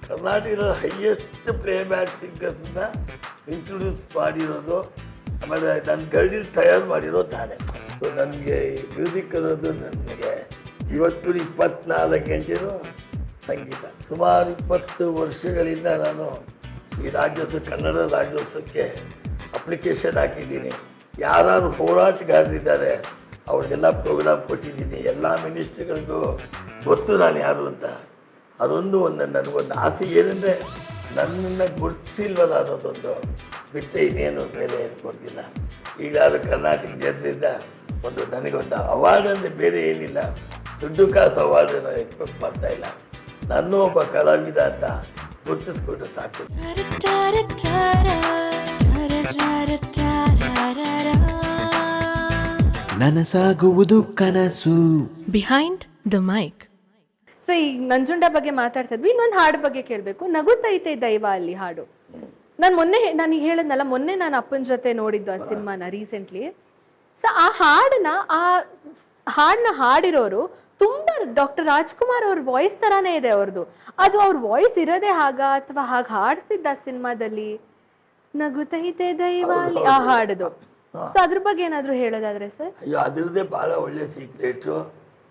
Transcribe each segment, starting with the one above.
ಕರ್ನಾಟಕದ highest playback ಸಿಂಗರ್ಸ್ನ introduce ಮಾಡಿರೋದು. ಆಮೇಲೆ ನನ್ನ ಗೈಡಲ್ಲಿ ತಯಾರು ಮಾಡಿರೋ ನಾನೇ. ಸೊ ನನಗೆ ಮ್ಯೂಸಿಕ್ ಅನ್ನೋದು ನನಗೆ ಇವತ್ತು 24 ಗಂಟೆನೂ ಸಂಗೀತ. ಸುಮಾರು 20 ವರ್ಷಗಳಿಂದ ನಾನು ಈ ರಾಜ್ಯೋತ್ಸವ, ಕನ್ನಡ ರಾಜ್ಯೋತ್ಸವಕ್ಕೆ ಅಪ್ಲಿಕೇಶನ್ ಹಾಕಿದ್ದೀನಿ. ಯಾರು ಹೋರಾಟಗಾರರಿದ್ದಾರೆ ಅವ್ರಿಗೆಲ್ಲ ಪ್ರೋಗ್ರಾಮ್ ಕೊಟ್ಟಿದ್ದೀನಿ. ಎಲ್ಲ ಮಿನಿಸ್ಟ್ರಿಗಳಿಗೂ ಗೊತ್ತು ನಾನು ಯಾರು ಅಂತ. ಅದೊಂದು ನನಗೊಂದು ಆಸೆ ಏನಂದರೆ ನನ್ನನ್ನು ಗುರುತಿಸಿಲ್ವಲ್ಲ ಅನ್ನೋದೊಂದು ಬಿಟ್ಟರೆ ಇನ್ನೇನು ಬೇರೆ ಏನು ಕೊಡ್ತಿಲ್ಲ. ಈಗಾದರೂ ಕರ್ನಾಟಕ ಜನರಿಂದ ನನಗೊಂದು ಅವಾರ್ಡ್ ಅಂದರೆ ಬೇರೆ ಏನಿಲ್ಲ, ದುಡ್ಡು ಕಾಸು ಅವಾರ್ಡನ್ನು ಎಕ್ಸ್ಪೆಕ್ಟ್ ಮಾಡ್ತಾಯಿಲ್ಲ. ನಾನು ಒಬ್ಬ ಕಲಾವಿದ ಅಂತ ಗುರುತಿಸ್ಕೊಟ್ಟು ಸಾಕು. ನನಸಾಗುವುದು ಕನಸು. Behind the mic. ಸೊ ಈಗ ನಂಜುಂಡ ಬಗ್ಗೆ ಮಾತಾಡ್ತಿದ್ವಿ. ಇನ್ನೊಂದು ಹಾಡು ಬಗ್ಗೆ ಕೇಳಬೇಕು. ನಗುತ್ತೈತೆ ದೈವ ಅಲ್ಲಿ ಹಾಡು. ನಾನು ಈಗ ಹೇಳಿದ್ನಲ್ಲ, ಮೊನ್ನೆ ನಾನು ಅಪ್ಪನ ಜೊತೆ ನೋಡಿದ್ದು ಆ ಸಿನಿಮಾನ ರೀಸೆಂಟ್ಲಿ. ಸೊ ಆ ಹಾಡನ್ನ ಹಾಡಿರೋರು ತುಂಬಾ ಡಾಕ್ಟರ್ ರಾಜ್ಕುಮಾರ್ ಅವ್ರ ವಾಯ್ಸ್ ತರಾನೇ ಇದೆ ಅವ್ರದ್ದು. ಅದು ಅವ್ರ ವಾಯ್ಸ್ ಇರೋದೇ ಅಥವಾ ಹಾಗೆ ಹಾಡ್ಸಿದ್ದ ಆ ಸಿನಿಮಾದಲ್ಲಿ ನಗುತ್ತೈತೆ ದೈವ ಅಲ್ಲಿ ಆ ಹಾಡದು. ಸೊ ಅದ್ರ ಬಗ್ಗೆ ಏನಾದರೂ ಹೇಳೋದಾದ್ರೆ ಸರ್? ಅಯ್ಯೋ, ಅದರದ್ದೇ ಭಾಳ ಒಳ್ಳೆಯ ಸೀಕ್ರೆಟು,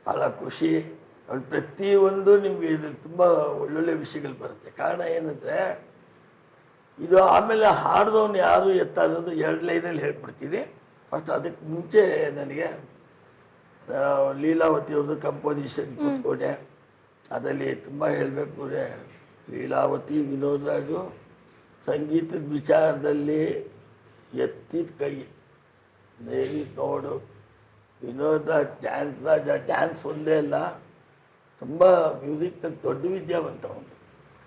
ಭಾಳ ಖುಷಿ. ಪ್ರತಿಯೊಂದು ನಿಮಗೆ ಇದ್ರಲ್ಲಿ ತುಂಬ ಒಳ್ಳೊಳ್ಳೆ ವಿಷಯಗಳು ಬರುತ್ತೆ. ಕಾರಣ ಏನಂದರೆ ಇದು ಆಮೇಲೆ ಹಾಡ್ದವ್ನು ಯಾರು ಎತ್ತ ಅನ್ನೋದು 2 ಲೈನಲ್ಲಿ ಹೇಳ್ಬಿಡ್ತೀನಿ. ಫಸ್ಟ್ ಅದಕ್ಕೆ ಮುಂಚೆ ನನಗೆ ಲೀಲಾವತಿಯವ್ರದ್ದು ಕಂಪೋಸಿಷನ್ ಕೂತ್ಕೊಂಡೆ. ಅದರಲ್ಲಿ ತುಂಬ ಹೇಳಬೇಕು ಅಂದರೆ ಲೀಲಾವತಿ, ವಿನೋದ್ ರಾಜು ಸಂಗೀತದ ವಿಚಾರದಲ್ಲಿ ಎತ್ತಿದ ಕೈ. ದೇವಿ ನೋಡು, ವಿನೋದ್ ರಾಜ್ ಡ್ಯಾನ್ಸ್ ಒಂದೇ ಅಲ್ಲ, ತುಂಬ ಮ್ಯೂಸಿಕ್ನಲ್ಲಿ ದೊಡ್ಡ ವಿದ್ಯಾವಂತ ಅವನು.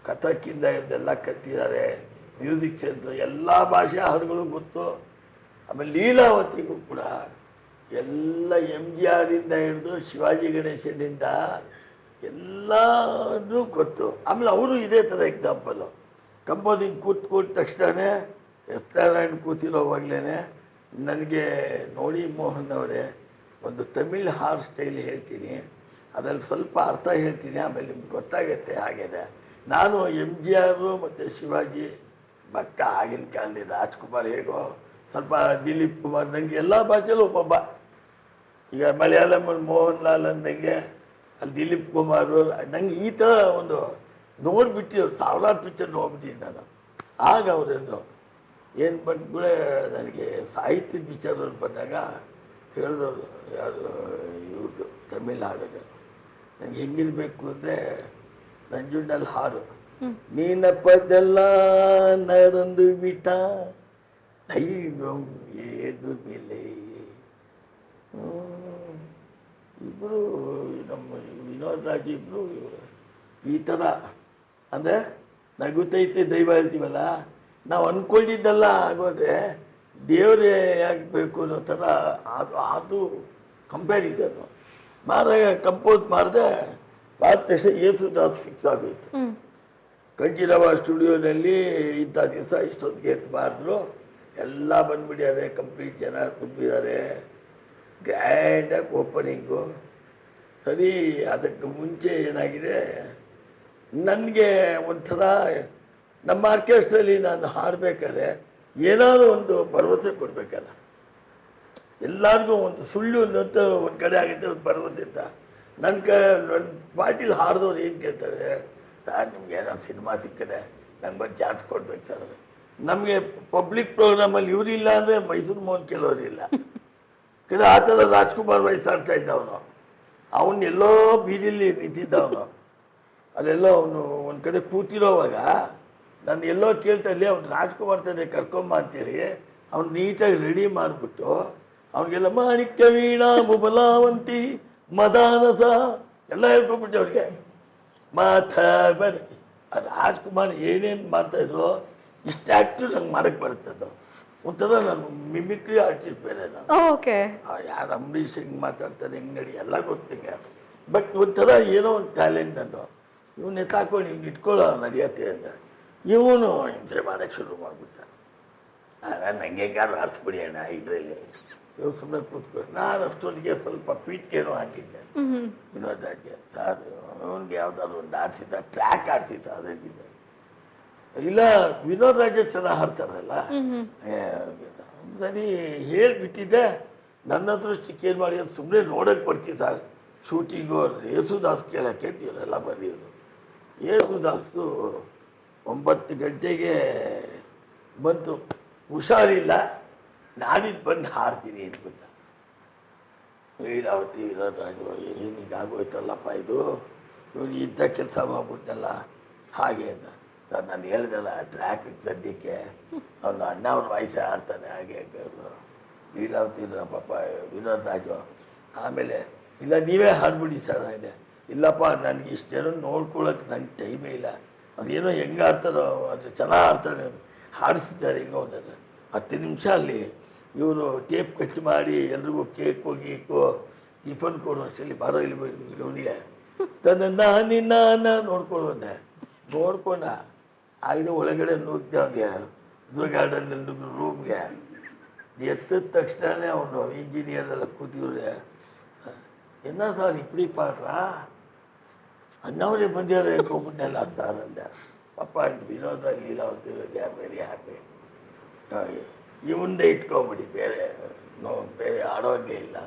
ಕಥಕ್ಕಿಂದ ಹಿಡ್ದೆಲ್ಲ ಕಲ್ತಿದ್ದಾರೆ. ಮ್ಯೂಸಿಕ್ ಸೆನ್ಸು, ಎಲ್ಲ ಭಾಷೆ ಹಾಡುಗಳು ಗೊತ್ತು. ಆಮೇಲೆ ಲೀಲಾವತಿಗೂ ಕೂಡ ಎಲ್ಲ MGR ಇಂದ ಹಿಡಿದು ಶಿವಾಜಿ ಗಣೇಶನಿಂದ ಎಲ್ಲರೂ ಗೊತ್ತು. ಆಮೇಲೆ ಅವರು ಇದೇ ಥರ ಎಕ್ಸಾಂಪಲು. ಕಂಪೋಸಿಂಗ್ ಕೂತ ತಕ್ಷಣ ಎಸ್ ನಾರಾಯಣ್ ಕೂತಿರೋವಾಗಲೇ ನನಗೆ ನೋಡಿ ಮೋಹನ್ ಅವರೇ ಒಂದು ತಮಿಳ್ ಹಾಡು ಸ್ಟೈಲ್ ಹೇಳ್ತೀನಿ, ಅದರಲ್ಲಿ ಸ್ವಲ್ಪ ಅರ್ಥ ಹೇಳ್ತೀನಿ, ಆಮೇಲೆ ನಿಮ್ಗೆ ಗೊತ್ತಾಗುತ್ತೆ. ಹಾಗೇನೆ ನಾನು MGR ಮತ್ತು ಶಿವಾಜಿ ಭಕ್ತ. ಆಗಿನ ಕಾಲದಲ್ಲಿ ರಾಜ್ಕುಮಾರ್ ಹೇಗೋ, ಸ್ವಲ್ಪ ದಿಲೀಪ್ ಕುಮಾರ್, ನನಗೆ ಎಲ್ಲ ಭಾಷೆಯಲ್ಲೂ ಒಬ್ಬೊಬ್ಬ. ಈಗ ಮಲಯಾಳಮಲ್ಲಿ ಮೋಹನ್ ಲಾಲ್ ಅಂದಂಗೆ ಅಲ್ಲಿ ದಿಲೀಪ್ ಕುಮಾರು. ನನಗೆ ಈ ಥರ ಒಂದು ನೋಡಿಬಿಟ್ಟು ಸಾವಿರಾರು ಪಿಕ್ಚರ್ ನೋಡ್ಬಿಟ್ಟಿದ್ದೀನಿ ನಾನು. ಆಗ ಅವರನ್ನು ಏನು ಬಂದ್ಗಳೇ ನನಗೆ ಸಾಹಿತ್ಯದ ವಿಚಾರದಲ್ಲಿ ಬಂದಾಗ ಹೇಳಿದವರು ಯಾರು ಇವ್ರದ್ದು ತಮಿಳ್ ಹಾಡೋದು ನನಗೆ ಹೆಂಗಿರಬೇಕು ಅಂದರೆ ನಂಜುಂಡಲ್ಲಿ ಹಾಡು ನೀನಪ್ಪದೆಲ್ಲ ನಡಂದು ಬಿಟ್ಟ ದೈವಂ ಏದು ಮೇಲೆ. ಇಬ್ಬರು ನಮ್ಮ ವಿನೋದ್ ರಾಜ್ ಇಬ್ಬರು ಈ ಥರ ಅಂದರೆ ನಗುತ್ತೈತೆ ದೈವ ಹೇಳ್ತೀವಲ್ಲ, ನಾವು ಅಂದ್ಕೊಂಡಿದ್ದೆಲ್ಲ ಆಗೋದ್ರೆ ದೇವರೇ ಆಗಬೇಕು ಅನ್ನೋ ಥರ ಅದು ಕಂಪ್ಯಾರಿಸನ್ನು ಮಾಡಿದಾಗ ಕಂಪೋಸ್ ಮಾಡಿದೆ. ಮಾಡಿದ ತಕ್ಷಣ ಯೇಸುದಾಸ್ ಫಿಕ್ಸ್ ಆಗೋಯ್ತು. ಕಂಠೀರವ ಸ್ಟುಡಿಯೋನಲ್ಲಿ ಇಂಥ ದಿವಸ ಇಷ್ಟೊತ್ತಿಗೆ ಎದ್ದು ಮಾಡಿದ್ರು. ಎಲ್ಲ ಬಂದುಬಿಟ್ಟಿದ್ದಾರೆ, ಕಂಪ್ಲೀಟ್ ಜನ ತುಂಬಿದ್ದಾರೆ. ಗ್ರ್ಯಾಂಡಾಗಿ ಓಪನಿಂಗು. ಸರಿ, ಅದಕ್ಕೆ ಮುಂಚೆ ಏನಾಗಿದೆ, ನನಗೆ ಒಂಥರ ನಮ್ಮ ಆರ್ಕೆಸ್ಟ್ರಲ್ಲಿ ನಾನು ಹಾಡಬೇಕಾದ್ರೆ ಏನಾದರೂ ಒಂದು ಭರವಸೆ ಕೊಡಬೇಕಲ್ಲ. ಎಲ್ಲರಿಗೂ ಒಂದು ಸುಳ್ಳು ಅನ್ನೋಂಥ ಒಂದು ಕಡೆ ಆಗುತ್ತೆ, ಒಂದು ಭರವಸೆ ಅಂತ. ನನ್ನ ಪಾರ್ಟಿಲಿ ಹಾಡಿದವ್ರು ಏನು ಕೇಳ್ತಾರೆ, ಸರ್ ನಿಮ್ಗೆ ಏನಾದ್ರು ಸಿನಿಮಾ ಸಿಕ್ಕಿದ್ರೆ ನಂಗೆ ಬಂದು ಚಾನ್ಸ್ ಕೊಡ್ಬೇಕು ಸರ್. ನಮಗೆ ಪಬ್ಲಿಕ್ ಪ್ರೋಗ್ರಾಮಲ್ಲಿ ಇವರಿಲ್ಲ ಅಂದರೆ ಮೈಸೂರು ಮೋಹನ್ ಕೆಲವರಿಲ್ಲ. ಕೆಲ ಆ ಥರ ರಾಜ್ಕುಮಾರ್ ವಯಸ್ಸಾಡ್ತಾ ಇದ್ದವನು. ಅವನ್ನೆಲ್ಲೋ ಬೀದಿಲಿ ನಿಂತಿದ್ದವನು. ಅಲ್ಲೆಲ್ಲೋ ಅವನು ಒಂದು ಕಡೆ ಕೂತಿರೋವಾಗ ನಾನು ಎಲ್ಲೋ ಕೇಳ್ತಾ ಇರಲಿ, ಅವ್ನು ರಾಜ್ಕುಮಾರ್ ತಂದೆ ಕರ್ಕೊಂಬ ಅಂತೇಳಿ ಅವ್ನು ನೀಟಾಗಿ ರೆಡಿ ಮಾಡಿಬಿಟ್ಟು ಅವನಿಗೆಲ್ಲ ಮಾಣಿಕ್ಯ ವೀಣಾ ಮುಬಲಾವಂತಿ ಮದಾನಸ ಎಲ್ಲ ಹೇಳ್ಕೊಬಿಟ್ಟೆ ಅವ್ರಿಗೆ. ಬರ್ರಿ ರಾಜ್ಕುಮಾರ್ ಏನೇನು ಮಾಡ್ತಾಯಿದ್ರು ಇಷ್ಟು ಆ್ಯಕ್ಟು ನಂಗೆ ಮಾಡೋಕ್ಕೆ ಬರುತ್ತದು. ಒಂಥರ ನಾನು ಮಿಮಿಕ್ರಿ ಆರ್ಟಿಸ್ಟ್ ಬೇರೆ. ನಾನು ಓಕೆ, ಯಾರು ಅಂಬರೀಷ್ ಹೆಂಗೆ ಮಾತಾಡ್ತಾರೆ, ಹೆಂಗೆ ನಡಿ ಎಲ್ಲ ಗೊತ್ತಿಗೆ. ಬಟ್ ಒಂಥರ ಏನೋ ಒಂದು ಟ್ಯಾಲೆಂಟ್ ನಂದು. ಇವನು ಎತ್ತಾಕೊಂಡು ಇವ್ನು ಇಟ್ಕೊಳ್ಳೋ ನಡೆಯತ್ತೆ ಅಂದರೆ ಇವನು ಹಿಂಸೆ ಮಾಡೋಕ್ಕೆ ಶುರು ಮಾಡಿಬಿಟ್ಟ. ನನಗೆ ಹೆಂಗಾರು ಆರಿಸ್ಬಿಡಿ ಅಣ್ಣ ಇದರಲ್ಲಿ, ಇವ್ರು ಸುಮ್ಮನೆ ಕೂತ್ಕೊಂಡು. ನಾನು ಅಷ್ಟೊತ್ತಿಗೆ ಸ್ವಲ್ಪ ಪೀಠ್ಗೇನೋ ಹಾಕಿದ್ದೆ ವಿನೋದಾಗೆ. ಸರ್ ಅವನಿಗೆ ಯಾವುದಾದ್ರು ಒಂದು ಆಡಿಸಿದ್ದ ಟ್ರ್ಯಾಕ್ ಆಡಿಸಿದ್ದ, ಅದರಲ್ಲಿದ್ದೆ ಇಲ್ಲ ವಿನೋದ್ ರಾಜ ಚೆನ್ನಾಗಿ ಹಾಡ್ತಾರಲ್ಲ, ಸರಿ ಹೇಳಿಬಿಟ್ಟಿದ್ದೆ. ನನ್ನ ಅದೃಷ್ಟಕ್ಕೆ ಏನು ಮಾಡಿ ಸುಮ್ಮನೆ ನೋಡೋಕ್ಕೆ ಬರ್ತೀವಿ ಸರ್ ಶೂಟಿಂಗು. ಯೇಸುದಾಸ್ ಕೇಳೋಕ್ಕೆ ಇವರೆಲ್ಲ ಬಂದಿದ್ರು. ಯೇಸುದಾಸು 9 ಗಂಟೆಗೆ ಬಂತು, ಹುಷಾರಿಲ್ಲ ನಾಡಿದ್ದು ಬಂದು ಹಾಡ್ತೀನಿ ಅನ್ಕೊಂತ. ಲೀಲಾವತಿ ವಿನೋದ್ ರಾಜು ಏನೀಗ ಆಗೋಯ್ತಲ್ಲಪ್ಪ ಇದು, ಇವನು ಇಂಥ ಕೆಲಸ ಮಾಡ್ಬಿಟ್ಟಲ್ಲ ಹಾಗೆ ಅಂತ. ಸರ್ ನಾನು ಹೇಳ್ದಲ್ಲ ಟ್ರ್ಯಾಕಿಗೆ ಸದ್ಯಕ್ಕೆ ಅವನು ಅಣ್ಣ ಅವ್ರ ವಯಸ್ಸೇ ಆಡ್ತಾನೆ ಹಾಗೆ ಲೀಲಾವತಿ ಪಾಪ ವಿನೋದ್ ರಾಜು. ಆಮೇಲೆ ಇಲ್ಲ ನೀವೇ ಹಾಡ್ಬಿಡಿ ಸರ್ ಇದೆ. ಇಲ್ಲಪ್ಪ ನನಗೆ ಇಷ್ಟು ಜನ ನೋಡ್ಕೊಳ್ಳೋಕೆ ನನಗೆ ಟೈಮೇ ಇಲ್ಲ, ಅವ್ರೇನೋ ಹೆಂಗೆ ಆಡ್ತಾರೋ ಅದು ಚೆನ್ನಾಗಿ ಆಡ್ತಾರೆ ಹಾಡಿಸಿದ್ದಾರೆ ಈಗ ಅವನನ್ನು. 10 ನಿಮಿಷ ಅಲ್ಲಿ ಇವರು ಟೇಪ್ ಕಟ್ ಮಾಡಿ ಎಲ್ರಿಗೂ ಕೇಕು ಗೀಕು ಟಿಫನ್ ಕೊಡು ಅಷ್ಟರಲ್ಲಿ ಬರೋ ಇಲ್ಲಿ ಇವನಿಗೆ ತನ್ನ ನಿನ್ನ ನೋಡ್ಕೊಳ್ಳೋನೆ. ನೋಡ್ಕೊಂಡ ಆಗಿದೆ ಒಳಗಡೆ ನುಗ್ದೆ ಅವನಿಗೆ ಇದು ಗಾರ್ಡನ್ನಲ್ಲಿ ರೂಮ್ಗೆ. ಎತ್ತಿದ ತಕ್ಷಣ ಅವನು ಇಂಜಿನಿಯರ್ ಎಲ್ಲ ಕೂತಿವ್ರೆ, என்ன சார் இப்படி பாடுறா, அண்ணாவரே ಬಂದಿದ್ದಾರೆ ಹೋಗ್ಬಿಟ್ಟೆಲ್ಲ ಸರ್ ಅಂದೆ. ಪಾಪ ವಿನೋದ ಲೀಲಾವತಿ ವೆರಿ ಹ್ಯಾಪಿ. ಇವಂದೇ ಇಟ್ಕೊಂಬಿಡಿ, ಬೇರೆ ಆಡೋಂಗೆ ಇಲ್ಲ.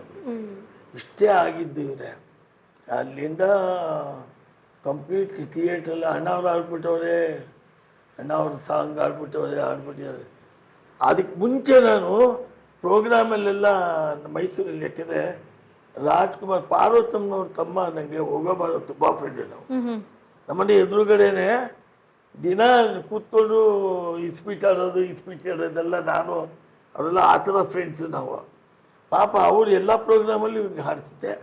ಇಷ್ಟೇ ಆಗಿದ್ದು ಇವರೇ. ಅಲ್ಲಿಂದ ಕಂಪ್ಲೀಟ್ ಥಿಯೇಟ್ರಲ್ಲಿ ಅಣ್ಣವ್ರು ಆಡ್ಬಿಟ್ಟವ್ರೆ, ಅಣ್ಣವ್ರ ಸಾಂಗ್ ಆಡ್ಬಿಟ್ಟಿದ್ದಾರೆ. ಅದಕ್ಕೆ ಮುಂಚೆ ನಾನು ಪ್ರೋಗ್ರಾಮಲ್ಲೆಲ್ಲ ಮೈಸೂರಲ್ಲಿ, ಯಾಕೆಂದರೆ ರಾಜ್ಕುಮಾರ್ ಪಾರ್ವತಮ್ಮನವ್ರ ತಮ್ಮ ನನಗೆ ಹೋಗೋಬಾರೋ ತುಂಬ ಫ್ರೆಂಡ್. ನಾವು ನಮ್ಮನೆ ಎದುರುಗಡೆನೆ ದಿನ ಕೂತ್ಕೊಂಡು ಇಸ್ಪೀಟ್ ಆಡೋದೆಲ್ಲ ನಾನು ಅವರೆಲ್ಲ ಆ ಥರ ಫ್ರೆಂಡ್ಸು ನಾವು. ಪಾಪ ಅವರು ಎಲ್ಲ ಪ್ರೋಗ್ರಾಮಲ್ಲಿ ಇವ್ನಿಗೆ ಹಾಡ್ತಿದ್ದೆ.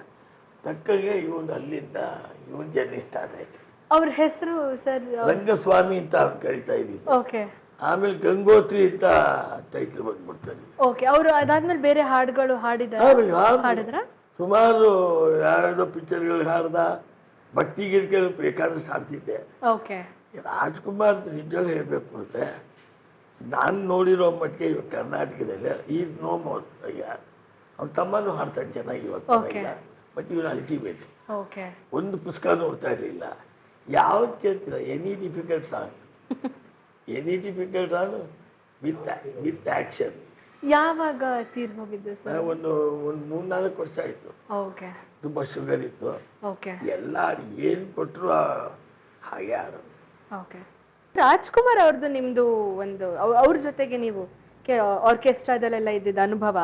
ತಕ್ಕಂಗೆ ಇವನು ಅಲ್ಲಿಂದ ಇವನ್ ಜರ್ನಿ ಸ್ಟಾರ್ಟ್ ಆಯ್ತು. ಅವ್ರ ಹೆಸರು ಸರ್ ರಂಗಸ್ವಾಮಿ ಅಂತ ಅವ್ನು ಕರಿತಾ ಇದ್ದಿದ್ದು. ಓಕೆ. ಆಮೇಲೆ ಗಂಗೋತ್ರಿ ಅಂತ ಟೈಟ್ಲ್ ಬಂದ್ಬಿಡ್ತಾರೆ. ಓಕೆ. ಅವರು ಅದಾದ್ಮೇಲೆ ಬೇರೆ ಹಾಡುಗಳು ಹಾಡಿದ್ರ ಸುಮಾರು ಯಾವುದೋ ಪಿಕ್ಚರ್ಗಳು ಹಾಡ್ದ, ಭಕ್ತಿ ಗೀತೆಗಳು ಬೇಕಾದಷ್ಟು ಹಾಡ್ತಿದ್ದೆ. ಓಕೆ. ರಾಜ್ಕುಮಾರ್ ನಿಜವಾಗ್ಲೂ ಹೇಳಬೇಕು ಅಂದರೆ ನಾನು ನೋಡಿರೋ ಮಟ್ಟಿಗೆ ಇವಾಗ ಕರ್ನಾಟಕದಲ್ಲಿ ಈಸ್ ನೋ ಮೋರ್. ಈಗ ಅವ್ನ ತಮ್ಮನೂ ಹಾಡ್ತಾನೆ ಚೆನ್ನಾಗಿ ಇವಾಗ, ಬಟ್ ಇವನು ಅಲ್ಟಿಮೇಟ್. ಓಕೆ. ಒಂದು ಪುಸ್ತಕ ನೋಡ್ತಾ ಇರಲಿಲ್ಲ. ಯಾವ್ದು ಕೇಳ್ತೀರ, any difficult song with action. ಯಾವಾಗ ತೀರ್ ಹೋಗಿದ್ದು ಸರ್? ಒಂದು 3-4 ವರ್ಷ ಆಯಿತು. ಓಕೆ. ತುಂಬ ಶುಗರ್ ಇತ್ತು. ಓಕೆ. ಎಲ್ಲ ಏನು ಕೊಟ್ಟರು ಹಾಗೆ ಆಡೋದು. ಓಕೆ. ರಾಜ್ಕುಮಾರ್ ಅವ್ರದ್ದು ನಿಮ್ದು ಒಂದು ಅವ್ರ ಜೊತೆಗೆ ನೀವು ಆರ್ಕೆಸ್ಟ್ರಾದಲ್ಲೆಲ್ಲ ಇದ್ದಿದ್ದ ಅನುಭವ,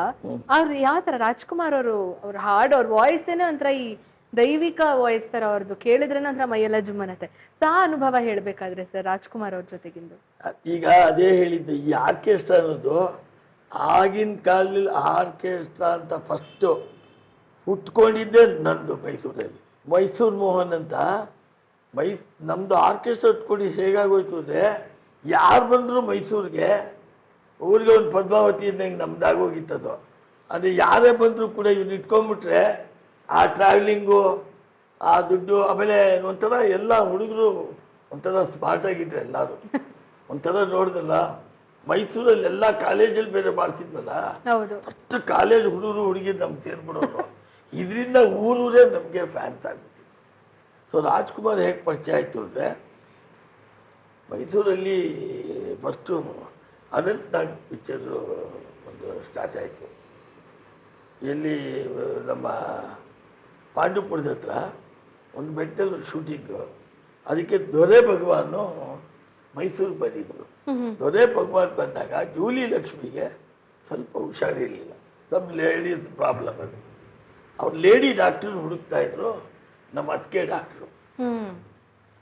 ಅವ್ರು ಯಾವ ಥರ ರಾಜ್ಕುಮಾರ್ ಅವ್ರ ಹಾಡು ಅವ್ರ ವಾಯ್ಸೇನೆ ಒಂಥರ ಈ ದೈವಿಕ ವಾಯ್ಸ್ ಥರ ಅವ್ರದ್ದು, ಕೇಳಿದ್ರೇನೆ ಒಂಥರ ಮೈಯೆಲ್ಲ ಜುಮ್ಮನತ್ತೆ. ಅನುಭವ ಹೇಳಬೇಕಾದ್ರೆ ಸರ್ ರಾಜ್ಕುಮಾರ್ ಅವ್ರ ಜೊತೆಗಿಂದು. ಈಗ ಅದೇ ಹೇಳಿದ್ದು, ಈ ಆರ್ಕೆಸ್ಟ್ರಾ ಅನ್ನೋದು ಆಗಿನ ಕಾಲದಲ್ಲಿ ಆರ್ಕೆಸ್ಟ್ರಾ ಅಂತ ಫಸ್ಟು ಹುಟ್ಕೊಂಡಿದ್ದೆ ನಂದು ಮೈಸೂರಲ್ಲಿ. ಮೈಸೂರು ಮೋಹನ್ ಅಂತ ನಮ್ಮದು ಆರ್ಕೆಸ್ಟ್ರಾ ಹುಟ್ಕೊಂಡು ಹೇಗಾಗೋಯ್ತು ಅಂದರೆ, ಯಾರು ಬಂದರೂ ಮೈಸೂರಿಗೆ ಊರಿಗೆ ಒಂದು ಪದ್ಮಾವತಿ ಇದ್ದಂಗೆ ನಮ್ದಾಗೋಗಿತ್ತದು. ಅಂದರೆ ಯಾರೇ ಬಂದರೂ ಕೂಡ ಇವ್ನು ಇಟ್ಕೊಂಡ್ಬಿಟ್ರೆ ಆ ಟ್ರಾವೆಲಿಂಗು, ಆ ದುಡ್ಡು, ಆಮೇಲೆ ಒಂಥರ ಎಲ್ಲ ಹುಡುಗರು ಒಂಥರ ಸ್ಮಾರ್ಟಾಗಿದ್ರು ಎಲ್ಲರೂ. ಒಂಥರ ನೋಡಿದಲ್ಲ ಮೈಸೂರಲ್ಲೆಲ್ಲ ಕಾಲೇಜಲ್ಲಿ ಬೇರೆ ಮಾಡ್ತಿದ್ವಲ್ಲ, ಅಷ್ಟು ಕಾಲೇಜ್ ಹುಡುಗರು ಹುಡುಗಿರು ನಮ್ಗೆ ಸೇರ್ಬಿಡೋರು. ಇದರಿಂದ ಊರೂರೇ ನಮಗೆ ಫ್ಯಾನ್ಸ್ ಆಗ್ಬಿಟ್ಟಿದ್ರು. ಸೊ ರಾಜ್ಕುಮಾರ್ ಹೇಗೆ ಪರಿಚಯ ಆಯಿತು ಅಂದರೆ, ಮೈಸೂರಲ್ಲಿ ಫಸ್ಟು ಅನಂತ್ನಾಗ್ ಪಿಕ್ಚರು ಒಂದು ಸ್ಟಾರ್ಟ್ ಆಯಿತು. ಎಲ್ಲಿ ನಮ್ಮ ಪಾಂಡುಪುರದ ಹತ್ರ ಒಂದು ಬೆಟ್ಟಲ್ಲಿ ಶೂಟಿಂಗು. ಅದಕ್ಕೆ ದೊರೆ ಭಗವಾನು ಮೈಸೂರಿಗೆ ಬಂದಿದ್ದರು. ದೊರೆ ಭಗವಾನ್ ಬಂದಾಗ ಜೂಲಿ ಲಕ್ಷ್ಮಿಗೆ ಸ್ವಲ್ಪ ಹುಷಾರಿರಲಿಲ್ಲ, ನಮ್ಮ ಲೇಡೀಸ್ ಪ್ರಾಬ್ಲಮ್ ಅದು. ಅವ್ರು ಲೇಡಿ ಡಾಕ್ಟ್ರು ಹುಡುಕ್ತಾ ಇದ್ರು, ನಮ್ಮ ಅತ್ತಿಗೆ ಡಾಕ್ಟ್ರು.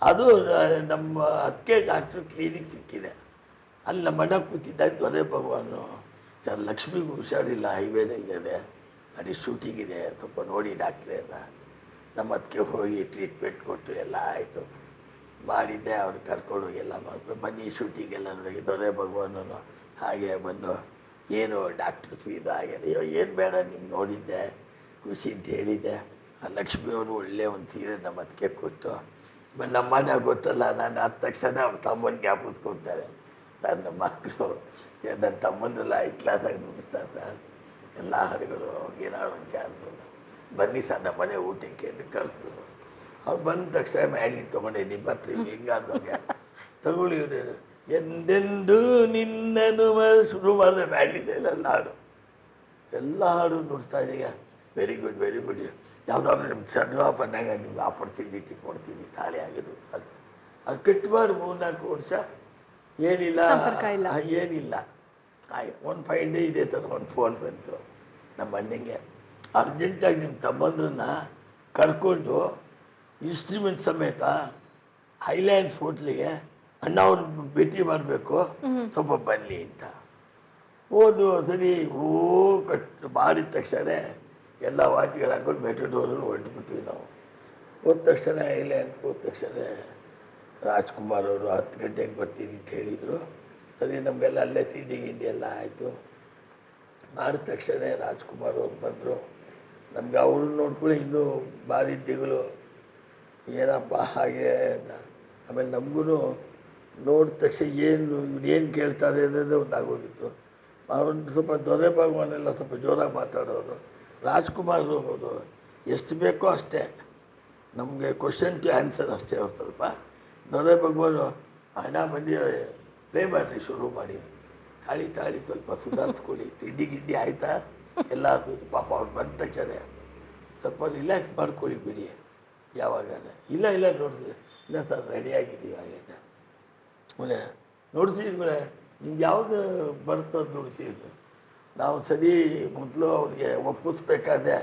ಅದು ನಮ್ಮ ಅತ್ತಿಗೆ ಡಾಕ್ಟ್ರು ಕ್ಲಿನಿಕ್ ಸಿಕ್ಕಿದೆ. ಅಲ್ಲಿ ನಮ್ಮ ಅಣ್ಣ ಕೂತಿದ್ದಾಗ ದೊರೆ ಭಗವಾನು, ಸರ್ ಲಕ್ಷ್ಮಿಗೂ ಹುಷಾರಿಲ್ಲ, ಹೈವೇನಲ್ಲಿದೆ, ಅಲ್ಲಿ ಶೂಟಿಂಗ್ ಇದೆ, ಸ್ವಲ್ಪ ನೋಡಿ ಡಾಕ್ಟ್ರೇ ಎಲ್ಲ. ನಮ್ಮ ಅದಕ್ಕೆ ಹೋಗಿ ಟ್ರೀಟ್ಮೆಂಟ್ ಕೊಟ್ಟು ಎಲ್ಲ ಆಯಿತು. ಮಾಡಿದ್ದೆ, ಅವ್ರು ಕರ್ಕೊಂಡು ಎಲ್ಲ ಮಾಡ್ಕೊಂಡು ಬನ್ನಿ ಶೂಟಿಂಗೆಲ್ಲ ನೋಡಿ. ದೊರೆ ಭಗವಾನು ಹಾಗೆ ಬಂದು ಏನು ಡಾಕ್ಟ್ರ್ ಫೀಸ್ ಆಗಿದೆ, ಅಯ್ಯೋ ಏನು ಬೇಡ ನಿಮ್ಗೆ ನೋಡಿದ್ದೆ ಖುಷಿ ಅಂತ ಹೇಳಿದ್ದೆ. ಆ ಲಕ್ಷ್ಮಿಯವರು ಒಳ್ಳೆ ಒಂದು ಸೀರೆ ನಮ್ಮ ಅದಕ್ಕೆ ಕೊಟ್ಟು, ನಮ್ಮ ಮನೆ ಗೊತ್ತಲ್ಲ, ನಾನು ಆದ ತಕ್ಷಣ ಅವ್ರ ತಮ್ಮನ ಜ್ಞಾಪಿಸ್ಕೊಳ್ತಾರೆ. ಸರ್ ನಮ್ಮ ಮಕ್ಕಳು ನನ್ನ ತಮ್ಮಂದ್ರೆಲ್ಲ 5 ಕ್ಲಾಸಾಗಿ ನುಡಿಸ್ತಾರೆ ಸರ್, ಎಲ್ಲ ಹಾಡುಗಳು ಏನಾದ್ರು ಒಂದು ಚಾನ್ಸು, ಬನ್ನಿ ಸರ್ ನಮ್ಮ ಮನೆ ಊಟಕ್ಕೆ ಅಂತ ಕರೆಸಿದ್ರು. ಅವ್ರು ಬಂದ ತಕ್ಷಣ ಮ್ಯಾಗಿನ ತೊಗೊಂಡೆ, ನಿಮ್ಮ ಹತ್ರ ಹೆಂಗಾದ್ರೆ ತಗೊಳ್ಳಿ ಎಂದೆಂದು ನಿನ್ನನ್ನು ಶುರು ಮಾಡಿದೆ ಬ್ಯಾಂಡಿದೆಲ್ಲ ಹಾಡು ಎಲ್ಲ ಹಾಡು ನುಡಿಸ್ತಾ ಇದೀಗ. ವೆರಿ ಗುಡ್ ಯಾವುದಾದ್ರು ನಿಮ್ಗೆ ಸಣ್ಣ ಬಂದಾಗ ನಿಮ್ಗೆ ಆಪರ್ಚುನಿಟಿ ಕೊಡ್ತೀನಿ ತಾಳೆ ಆಗಿದ್ದು ಅದು ಕಟ್ಬಾರ್ದು 3-4 ವರ್ಷ ಏನಿಲ್ಲ ಏನಿಲ್ಲ. ಒಂದು 5 ಡೇ ಇದೇ ಥರ ಒಂದು ಫೋನ್ ಬಂತು ನಮ್ಮ ಅಣ್ಣಂಗೆ, ಅರ್ಜೆಂಟಾಗಿ ನಿಮ್ಮ ತಮ್ಮಂದ್ರನ್ನ ಕರ್ಕೊಂಡು ಇನ್ಸ್ಟ್ರೂಮೆಂಟ್ ಸಮೇತ ಹೈಲ್ಯಾಂಡ್ಸ್ ಹೋಟ್ಲಿಗೆ ಅಣ್ಣ ಅವ್ರು ಭೇಟಿ ಮಾಡಬೇಕು, ಸ್ವಲ್ಪ ಬನ್ನಿ ಅಂತ. ಹೋದು ಸರಿ ಮಾಡಿದ ತಕ್ಷಣ ಎಲ್ಲ ವಾದ್ಯಗಳು ಹಾಕೊಂಡು ಮೆಟ್ರೋಡೋರಲ್ಲಿ ಹೊರಟುಬಿಟ್ವಿ ನಾವು. ಹೋದ ತಕ್ಷಣ ಹೈಲ್ಯಾಂಡ್ಸ್ಗೆ ಹೋದ ತಕ್ಷಣ ರಾಜ್ಕುಮಾರ್ ಅವರು 10 ಗಂಟೆಗೆ ಬರ್ತೀನಿ ಅಂತ ಹೇಳಿದರು. ಸರಿ ನಮಗೆಲ್ಲ ಅಲ್ಲೇ ತಿಂಡಿ ಗಿಂಡಿ ಎಲ್ಲ ಆಯಿತು. ಮಾಡಿದ ತಕ್ಷಣ ರಾಜ್ಕುಮಾರ್ ಅವ್ರು ಬಂದರು. ನಮ್ಗೆ ಅವ್ರನ್ನ ನೋಡ್ಕೊಳ್ಳಿ ಇನ್ನೂ ಭಾರಿ ದಿಗುಲು, ಏನಪ್ಪ ಹಾಗೆ. ಆಮೇಲೆ ನಮಗೂ ನೋಡಿದ ತಕ್ಷಣ ಏನು ಕೇಳ್ತಾರೆ ಅನ್ನೋದೇ ಒಂದು ಆಗೋಗಿತ್ತು. ಅವ್ರನ್ನ ಸ್ವಲ್ಪ ದೊರೆ ಭಗವಾನೆಲ್ಲ ಸ್ವಲ್ಪ ಜೋರಾಗಿ ಮಾತಾಡೋರು. ರಾಜ್ಕುಮಾರ್ ಅವರು ಎಷ್ಟು ಬೇಕೋ ಅಷ್ಟೇ, ನಮಗೆ ಕ್ವಶನ್ ಟು ಆನ್ಸರ್ ಅಷ್ಟೇ. ಅವ್ರು ಸ್ವಲ್ಪ ದೊರೆ ಭಗವಾನು ಹಣ ಬಂದಿರೋ ಪ್ಲೇ ಮಾಡಿರಿ ಶುರು ಮಾಡಿ, ತಾಳಿ ಸ್ವಲ್ಪ ಸುಧಾರಿಸ್ಕೊಳ್ಳಿ, ತಿಂಡಿ ಗಿಡ್ಡಿ ಆಯಿತಾ ಎಲ್ಲ ಪಾಪ ಅವ್ರು ಬಂದ ತಕ್ಷಣ ಸ್ವಲ್ಪ ರಿಲ್ಯಾಕ್ಸ್ ಮಾಡ್ಕೊಳ್ಳಿ ಬಿಡಿ. ಯಾವಾಗ ಇಲ್ಲ ನೋಡಿದ್ರಿ, ಇಲ್ಲ ಸರ್ ರೆಡಿಯಾಗಿದ್ದೀವಿ ಹಾಗೇನ. ಆಮೇಲೆ ನೋಡಿಸಿದ್ಮೇಲೆ ನಿಮ್ಗೆ ಯಾವುದು ಬರುತ್ತೋ ಅದು ನುಡಿಸಿದ್ರು. ನಾವು ಸರಿ ಮೊದಲು ಅವ್ರಿಗೆ ಒಪ್ಪಿಸ್ಬೇಕಾದ್ರೆ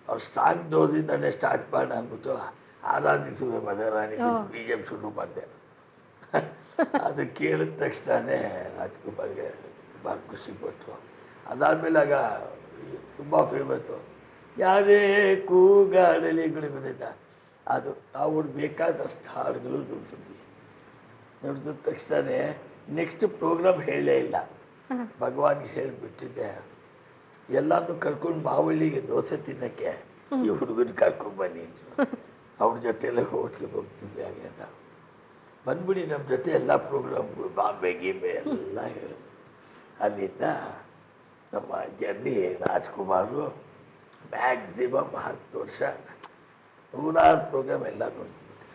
ಅವ್ರು ಸ್ಟ್ರಾಂಗ್ ಡೋಸಿಂದನೇ ಸ್ಟಾರ್ಟ್ ಮಾಡೋಣ ಅಂದ್ಬಿಟ್ಟು ಆರಾಧಿಸುವೆ ಮದರಾಣಿ BGM ಶುರು ಮಾಡಿದೆ. ಅದು ಕೇಳಿದ ತಕ್ಷಣವೇ ರಾಜ್ಕುಮಾರ್ಗೆ ತುಂಬ ಖುಷಿಪಟ್ಟರು. ಅದಾದಮೇಲೆ ಆಗ ತುಂಬ ಫೇಮಸ್ಸು ಯಾರೇ ಕೂಗಾಡಲಿ ಬಂದಿದ್ದ, ಅದು ಅವ್ರು ಬೇಕಾದಷ್ಟು ಹಾಡುಗಳು ನುಡಿಸಿದ ತಕ್ಷಣ ನೆಕ್ಸ್ಟ್ ಪ್ರೋಗ್ರಾಮ್ ಹೇಳಲೇ ಇಲ್ಲ, ಭಗವಾನ್ಗೆ ಹೇಳಿಬಿಟ್ಟಿದ್ದೆ. ಎಲ್ಲರೂ ಕರ್ಕೊಂಡು ಮಾವಳ್ಳಿಗೆ ದೋಸೆ ತಿನ್ನೋಕ್ಕೆ ಈ ಹುಡುಗನ ಕರ್ಕೊಂಡ್ಬನ್ನಿ ಅಂದರು. ಅವ್ರ ಜೊತೆಯಲ್ಲೇ ಹೋಟ್ಲಿಗೆ ಹೋಗ್ತಿದ್ವಿ. ಹಾಗೆಲ್ಲ ಬಂದ್ಬಿಡಿ ನಮ್ಮ ಜೊತೆ ಎಲ್ಲ ಪ್ರೋಗ್ರಾಮ್ಗಳು ಬಾಂಬೆ ಗೀಂಬೆ ಎಲ್ಲ ಹೇಳಿದ್ರು. ಅಲ್ಲಿಂದ ನಮ್ಮ ಜರ್ನಿ ರಾಜ್ಕುಮಾರು ಮ್ಯಾಕ್ಸಿಮಮ್ 10 ವರ್ಷ 100 ಪ್ರೋಗ್ರಾಮ್ ಎಲ್ಲ ನೋಡಿಸ್ಬಿಟ್ಟೆ.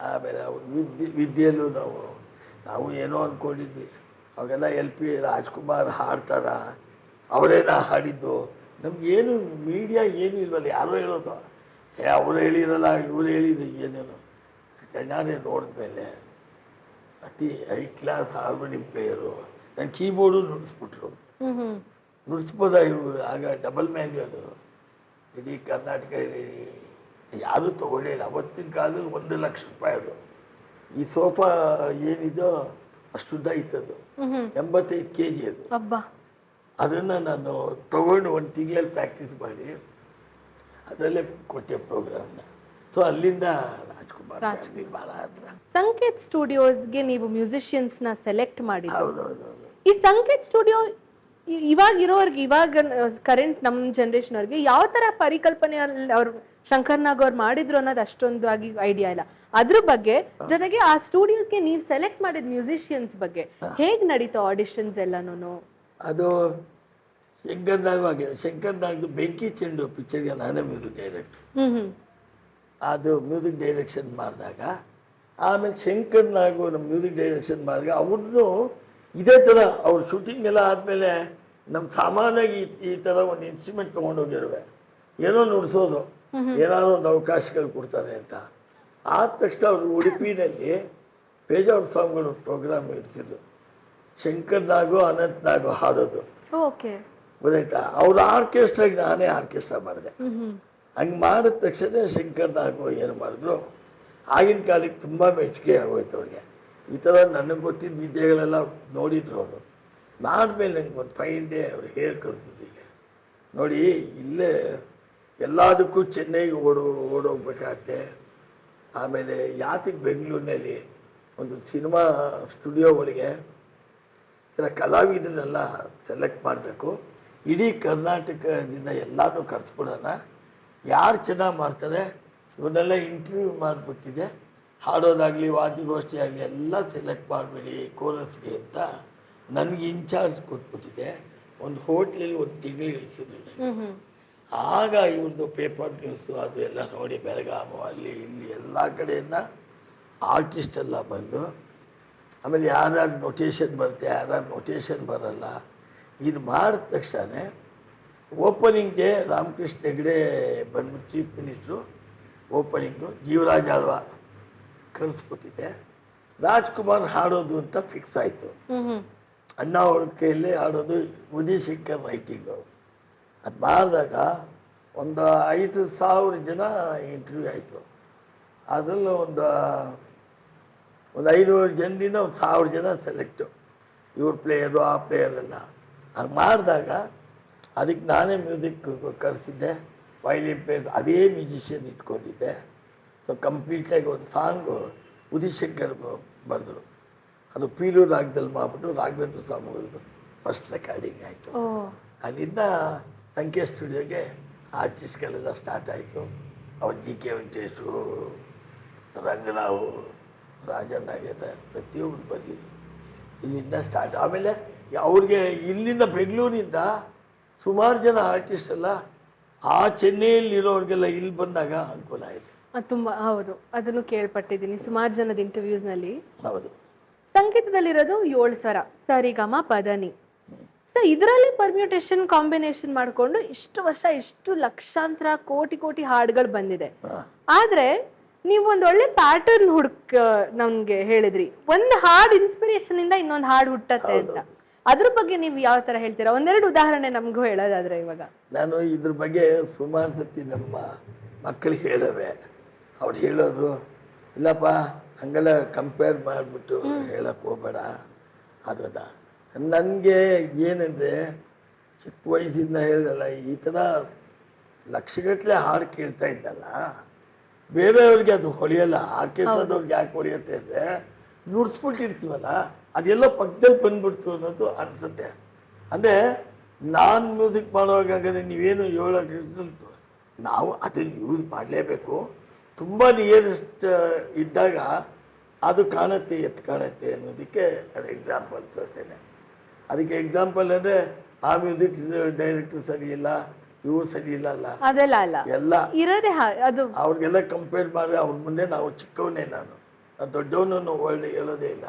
ಆಮೇಲೆ ಅವ್ರು ವಿದ್ಯೆಯಲ್ಲೂ ನಾವು ಏನೋ ಅಂದ್ಕೊಂಡಿದ್ವಿ. ಅವಾಗೆಲ್ಲ LP ರಾಜ್ಕುಮಾರ್ ಹಾಡ್ತಾರ, ಅವರೇನ ಹಾಡಿದ್ದು, ನಮಗೇನು ಮೀಡಿಯಾ ಏನೂ ಇಲ್ವಲ್ಲ, ಯಾರೋ ಹೇಳೋದು ಅವ್ರು ಹೇಳಿರಲ್ಲ ಇವ್ರು ಹೇಳಿದ್ರು ಏನೇನು. ಕಣ್ಣಾರೆ ನೋಡಿದ್ಮೇಲೆ ಅತಿ ಹೈ ಕ್ಲಾಸ್ ಹಾರ್ಮೋನಿಯಂ ಪ್ಲೇಯರು, ನನ್ನ ಕೀಬೋರ್ಡು ನುಡಿಸ್ಬಿಟ್ರು. ನುಡಿಸ್ಬೋದ ಇವರು ಆಗ ಡಬಲ್ ಮ್ಯಾನ್ಯುವಲ್ ಇಡೀ ಕರ್ನಾಟಕದಲ್ಲಿ ಯಾರೂ ತೊಗೊಳ್ಳಿಲ್ಲ. ಅವತ್ತಿನ ಕಾಲದಲ್ಲಿ 1 ಲಕ್ಷ ರೂಪಾಯಿ ಅದು. ಈ ಸೋಫಾ ಏನಿದೋ ಅಷ್ಟುದ್ದ ಇತ್ತದು, 85 kg ಅದು. ಅದನ್ನು ನಾನು ತೊಗೊಂಡು 1 ತಿಂಗಳಲ್ಲಿ ಪ್ರಾಕ್ಟೀಸ್ ಮಾಡಿ ಅದರಲ್ಲೇ ಕೊಟ್ಟೆ ಪ್ರೋಗ್ರಾಮ್ನ. ಸೊ ಅಲ್ಲಿಂದ ರಾಜ್ಕುಮಾರ್ ಭಾಳ ಹತ್ರ. ಸಂಕೇತ್ ಸ್ಟುಡಿಯೋಸ್ಗೆ ನೀವು ಮ್ಯೂಸಿಷಿಯನ್ಸ್ನ ಸೆಲೆಕ್ಟ್ ಮಾಡಿ. ಹೌದೌದು. ಈ ಸಂಕೇತ್ ಸ್ಟುಡಿಯೋ ಇವಾಗ ಕರೆಂಟ್ ನಮ್ಮ ಜನ್ರೇಷನ್ ಅವ್ರಿಗೆ ಯಾವ ತರ ಪರಿಕಲ್ಪನೆ ಅವ್ರು ಶಂಕರ್ನಾಗ್ ಅವ್ರು ಮಾಡಿದ್ರು ಅನ್ನೋದು ಅಷ್ಟೊಂದು ಆಗಿ ಐಡಿಯಾ ಇಲ್ಲ. ಅದ್ರ ಬಗ್ಗೆ ಜೊತೆಗೆ ಆ ಸ್ಟುಡಿಯೋಸ್ಗೆ ನೀವು ಸೆಲೆಕ್ಟ್ ಮಾಡಿದ ಮ್ಯೂಸಿಷಿಯನ್ಸ್ ಬಗ್ಗೆ ಹೇಗ್ ನಡೀತು ಆಡಿಷನ್ಸ್ ಎಲ್ಲಾನು? ಅದು ಶಂಕರ್ನಾಗ್ದು ಬೆಂಕಿ ಚೆಂಡು ಪಿಕ್ಚರ್ಗೆ ನಾನೇ ಮ್ಯೂಸಿಕ್ ಡೈರೆಕ್ಟ್. ಅದು ಮ್ಯೂಸಿಕ್ ಡೈರೆಕ್ಷನ್ ಮಾಡಿದಾಗ ಆಮೇಲೆ ಶಂಕರ್ನಾಗು ನಮ್ಮ ಮ್ಯೂಸಿಕ್ ಡೈರೆಕ್ಷನ್ ಮಾಡಿದಾಗ ಅವ್ರನ್ನೂ ಇದೇ ಥರ ಅವ್ರ ಶೂಟಿಂಗ್ ಎಲ್ಲ ಆದಮೇಲೆ ನಮ್ಮ ಸಾಮಾನ್ಯವಾಗಿ ಈ ಥರ ಒಂದು ಇನ್ಸ್ಟ್ರೂಮೆಂಟ್ ತೊಗೊಂಡೋಗಿರುವೆ, ಏನೋ ನುಡಿಸೋದು, ಏನಾದ್ರು ಒಂದು ಅವಕಾಶಗಳು ಕೊಡ್ತಾರೆ ಅಂತ. ಆದ ತಕ್ಷಣ ಅವರು ಉಡುಪಿನಲ್ಲಿ ಪೇಜಾವರ ಸ್ವಾಮಿಗಳು ಪ್ರೋಗ್ರಾಮ್ ಇರಿಸಿದ್ರು, ಶಂಕರ್ನಾಗು ಅನಂತ್ನಾಗು ಹಾಡೋದು. ಗೊತ್ತಾಯ್ತಾ? ಅವ್ರ ಆರ್ಕೆಸ್ಟ್ರಾಗೆ ನಾನೇ ಆರ್ಕೆಸ್ಟ್ರಾ ಮಾಡಿದೆ. ಹಂಗೆ ಮಾಡಿದ ತಕ್ಷಣ ಶಂಕರ್ನಾಗು ಏನು ಮಾಡಿದ್ರು, ಆಗಿನ ಕಾಲಕ್ಕೆ ತುಂಬ ಮೆಚ್ಚುಗೆ ಆಗೋಯ್ತು ಅವ್ರಿಗೆ. ಈ ಥರ ನನಗೆ ಗೊತ್ತಿದ್ದ ವಿದ್ಯೆಗಳೆಲ್ಲ ನೋಡಿದ್ರು ಅವರು. ನಾಡ್ಮೇಲೆ ನಂಗೆ ಒಂದು 5 ಡೇ ಅವ್ರು ಹೇಳಿ ಕಳಿಸಿದ್ರು, ಈಗ ನೋಡಿ ಇಲ್ಲೇ ಎಲ್ಲದಕ್ಕೂ ಚೆನ್ನೈಗೆ ಓಡೋಗ್ಬೇಕಾಗತ್ತೆ. ಆಮೇಲೆ ಯಾತಿಗೆ ಬೆಂಗಳೂರಿನಲ್ಲಿ ಒಂದು ಸಿನಿಮಾ ಸ್ಟುಡಿಯೋ ಒಳಗೆ ಇದರ ಕಲಾವಿದನ್ನೆಲ್ಲ ಸೆಲೆಕ್ಟ್ ಮಾಡಬೇಕು, ಇಡೀ ಕರ್ನಾಟಕದಿಂದ ಎಲ್ಲನೂ ಕರೆಸ್ಬಿಡೋಣ, ಯಾರು ಚೆನ್ನಾಗಿ ಮಾಡ್ತಾರೆ ಇವನ್ನೆಲ್ಲ ಇಂಟರ್ವ್ಯೂ ಮಾಡಿಬಿಟ್ಟಿದೆ, ಹಾಡೋದಾಗಲಿ ವಾದ್ಯಗೋಷ್ಠಿ ಆಗಲಿ ಎಲ್ಲ ಸೆಲೆಕ್ಟ್ ಮಾಡಿಬಿಡಿ ಕೋರಸ್ಗೆ ಅಂತ ನನಗೆ ಇನ್ಚಾರ್ಜ್ ಕೊಟ್ಬಿಟ್ಟಿದೆ. ಒಂದು ಹೋಟ್ಲಲ್ಲಿ 1 ತಿಂಗಳು ಇಳಿಸಿದ್ರು. ಆಗ ಇವ್ರದ್ದು ಪೇಪರ್ ನ್ಯೂಸು ಅದು ಎಲ್ಲ ನೋಡಿ ಬೆಳಗಾಮು ಅಲ್ಲಿ ಇಲ್ಲಿ ಎಲ್ಲ ಕಡೆಯಿಂದ ಆರ್ಟಿಸ್ಟ್ ಎಲ್ಲ ಬಂದು ಆಮೇಲೆ ಯಾರ್ಯಾರು ನೊಟೇಷನ್ ಬರುತ್ತೆ ಯಾರ್ಯಾರು ನೊಟೇಷನ್ ಬರಲ್ಲ. ಇದು ಮಾಡಿದ ತಕ್ಷಣ ಓಪನಿಂಗ್ ಡೇ ರಾಮಕೃಷ್ಣ ಹೆಗಡೆ ಬಂದ್ಬಿಟ್ಟು chief minister opening Jeevaraj Alva ಕಳಿಸ್ಬಿಟ್ಟಿದೆ. ರಾಜ್ಕುಮಾರ್ ಹಾಡೋದು ಅಂತ ಫಿಕ್ಸ್ ಆಯಿತು. ಅಣ್ಣ ಅವ್ರ ಕೈಯಲ್ಲಿ ಹಾಡೋದು ಉದಯ್ ಶಂಕರ್ ರೈಟಿಂಗು. ಅದು ಮಾಡಿದಾಗ ಒಂದು 5,000 ಜನ ಇಂಟರ್ವ್ಯೂ ಆಯಿತು. ಅದರಲ್ಲೂ ಒಂದು 500 ಜನದಿಂದ 1,000 ಜನ ಸೆಲೆಕ್ಟು, ಇವ್ರ ಪ್ಲೇಯರು ಆ ಪ್ಲೇಯರೆಲ್ಲ. ಅದು ಮಾಡಿದಾಗ ಅದಕ್ಕೆ ನಾನೇ ಮ್ಯೂಸಿಕ್ ಕಳಿಸಿದ್ದೆ, ವೈಲಿನ್ ಪ್ಲೇಯರ್ ಅದೇ ಮ್ಯೂಸಿಷಿಯನ್ ಇಟ್ಕೊಂಡಿದ್ದೆ. ಸೊ ಕಂಪ್ಲೀಟಾಗಿ ಒಂದು ಸಾಂಗು ಉದಯ್ ಶಂಕರ್ ಬರೆದ್ರು. ಅದು ಪೀಲೂರು ರಾಗದಲ್ಲಿ ಮಾಡಿಬಿಟ್ಟು ರಾಘವೇಂದ್ರ ಸ್ವಾಮಿಗಳದ್ದು ಫಸ್ಟ್ ರೆಕಾರ್ಡಿಂಗ್ ಆಯಿತು. ಅಲ್ಲಿಂದ ಸಂಖ್ಯಾ ಸ್ಟುಡಿಯೋಗೆ ಆರ್ಟಿಸ್ಟ್ಗಳೆಲ್ಲ ಸ್ಟಾರ್ಟ್ ಆಯಿತು. ಅವ್ರು GK ವೆಂಕಟೇಶು, ರಂಗರಾವು, ರಾಜನಾಗೇತ ಪ್ರತಿಯೊಬ್ಬರು ಬಂದಿದ್ರು. ಇಲ್ಲಿಂದ ಸ್ಟಾರ್ಟ್. ಆಮೇಲೆ ಅವ್ರಿಗೆ ಇಲ್ಲಿಂದ ಬೆಂಗಳೂರಿಂದ ಸುಮಾರು ಜನ ಆರ್ಟಿಸ್ಟ್ ಎಲ್ಲ ಆ ಚೆನ್ನೈಯಲ್ಲಿರೋರಿಗೆಲ್ಲ ಇಲ್ಲಿ ಬಂದಾಗ ಅನುಕೂಲ ಆಯಿತು. ತುಂಬ ಹೌದು, ಅದನ್ನು ಕೇಳ್ಪಟ್ಟಿದ್ದೀನಿ ಸುಮಾರು ಜನದ ಇಂಟರ್ವ್ಯೂಸ್ನಲ್ಲಿ. ಹೌದು. ಸಂಗೀತದಲ್ಲಿರೋದು 7 ಸ್ವರ, ಸರಿಗಮ ಪದನಿ. ಸೊ ಇದರಲ್ಲಿ ಪರ್ಮ್ಯೂಟೇಷನ್ ಕಾಂಬಿನೇಷನ್ ಮಾಡಿಕೊಂಡು ಇಷ್ಟು ವರ್ಷ ಇಷ್ಟು ಲಕ್ಷಾಂತರ ಕೋಟಿ ಹಾಡುಗಳು ಬಂದಿದೆ. ಆದ್ರೆ ನೀವು ಒಂದು ಒಳ್ಳೆ ಪ್ಯಾಟರ್ನ್ ನಮ್ಗೆ ಹೇಳಿದ್ರಿ, ಒಂದು ಹಾಡು ಇನ್ಸ್ಪಿರೇಷನ್ ಇಂದ ಇನ್ನೊಂದು ಹಾಡು ಹುಟ್ಟತ್ತೆ ಅಂತ. ಅದ್ರ ಬಗ್ಗೆ ನೀವು ಯಾವ ತರ ಹೇಳ್ತೀರಾ? ಒಂದೆರಡು ಉದಾಹರಣೆ ನಮಗೂ ಹೇಳೋದಾದ್ರೆ. ಇವಾಗ ನಾನು ಇದ್ರ ಬಗ್ಗೆ ಸುಮಾರು ಸತಿ ನಮ್ಮ ಮಕ್ಕಳಿಗೆ ಹೇಳವೆ. ಅವ್ರು ಹೇಳೋದು ಇಲ್ಲಪ್ಪ ಹಂಗೆಲ್ಲ ಕಂಪೇರ್ ಮಾಡಿಬಿಟ್ಟು ಹೇಳಕ್ಕೆ ಹೋಗಬೇಡ ಅದದ. ನನಗೆ ಏನಂದರೆ ಚಿಕ್ಕ ವಯಸ್ಸಿಂದ ಹೇಳಲ್ಲ, ಈ ಥರ ಲಕ್ಷಗಟ್ಟಲೆ ಹಾಡು ಕೇಳ್ತಾ ಇದ್ದಲ್ಲ, ಬೇರೆಯವ್ರಿಗೆ ಅದು ಹೊಳೆಯಲ್ಲ. ಆರ್ಕೆಸ್ಟ್ರಾದವ್ರಿಗೆ ಯಾಕೆ ಹೊಳೆಯುತ್ತೆ ಅಂದರೆ ನುಡ್ಸ್ಬಿಟ್ಟಿರ್ತೀವಲ್ಲ, ಅದೆಲ್ಲೋ ಪಕ್ಕದಲ್ಲಿ ಬಂದ್ಬಿಡ್ತು ಅನ್ನೋದು ಅನಿಸುತ್ತೆ. ಅಂದರೆ ನಾನು ಮ್ಯೂಸಿಕ್ ಮಾಡುವಾಗ ನೀವೇನು 7 ನಾವು ಅದನ್ನು ಯೂಸ್ ಮಾಡಲೇಬೇಕು. ತುಂಬ ನಿಯರೆಸ್ಟ್ ಇದ್ದಾಗ ಅದು ಕಾಣುತ್ತೆ, ಎತ್ತು ಕಾಣುತ್ತೆ ಅನ್ನೋದಕ್ಕೆ ಅದು ಎಕ್ಸಾಂಪಲ್ಸ್ ಅಷ್ಟೇ. ಅದಕ್ಕೆ ಎಕ್ಸಾಂಪಲ್ ಅಂದರೆ ಆ ಮ್ಯೂಸಿಕ್ ಡೈರೆಕ್ಟರ್ ಸರಿ ಇಲ್ಲ, ಇವ್ರು ಸರಿ ಇಲ್ಲ ಅಲ್ಲ, ಅದೆಲ್ಲ ಅಲ್ಲ, ಎಲ್ಲ ಇರೋದೇ ಅದು. ಅವ್ರಿಗೆಲ್ಲ ಕಂಪೇರ್ ಮಾಡಿ ಅವ್ರ ಮುಂದೆ ನಾವು ಚಿಕ್ಕವನೇ, ನಾನು ದೊಡ್ಡವನನ್ನು ಒಳ್ಳೆ ಹೇಳೋದೇ ಇಲ್ಲ.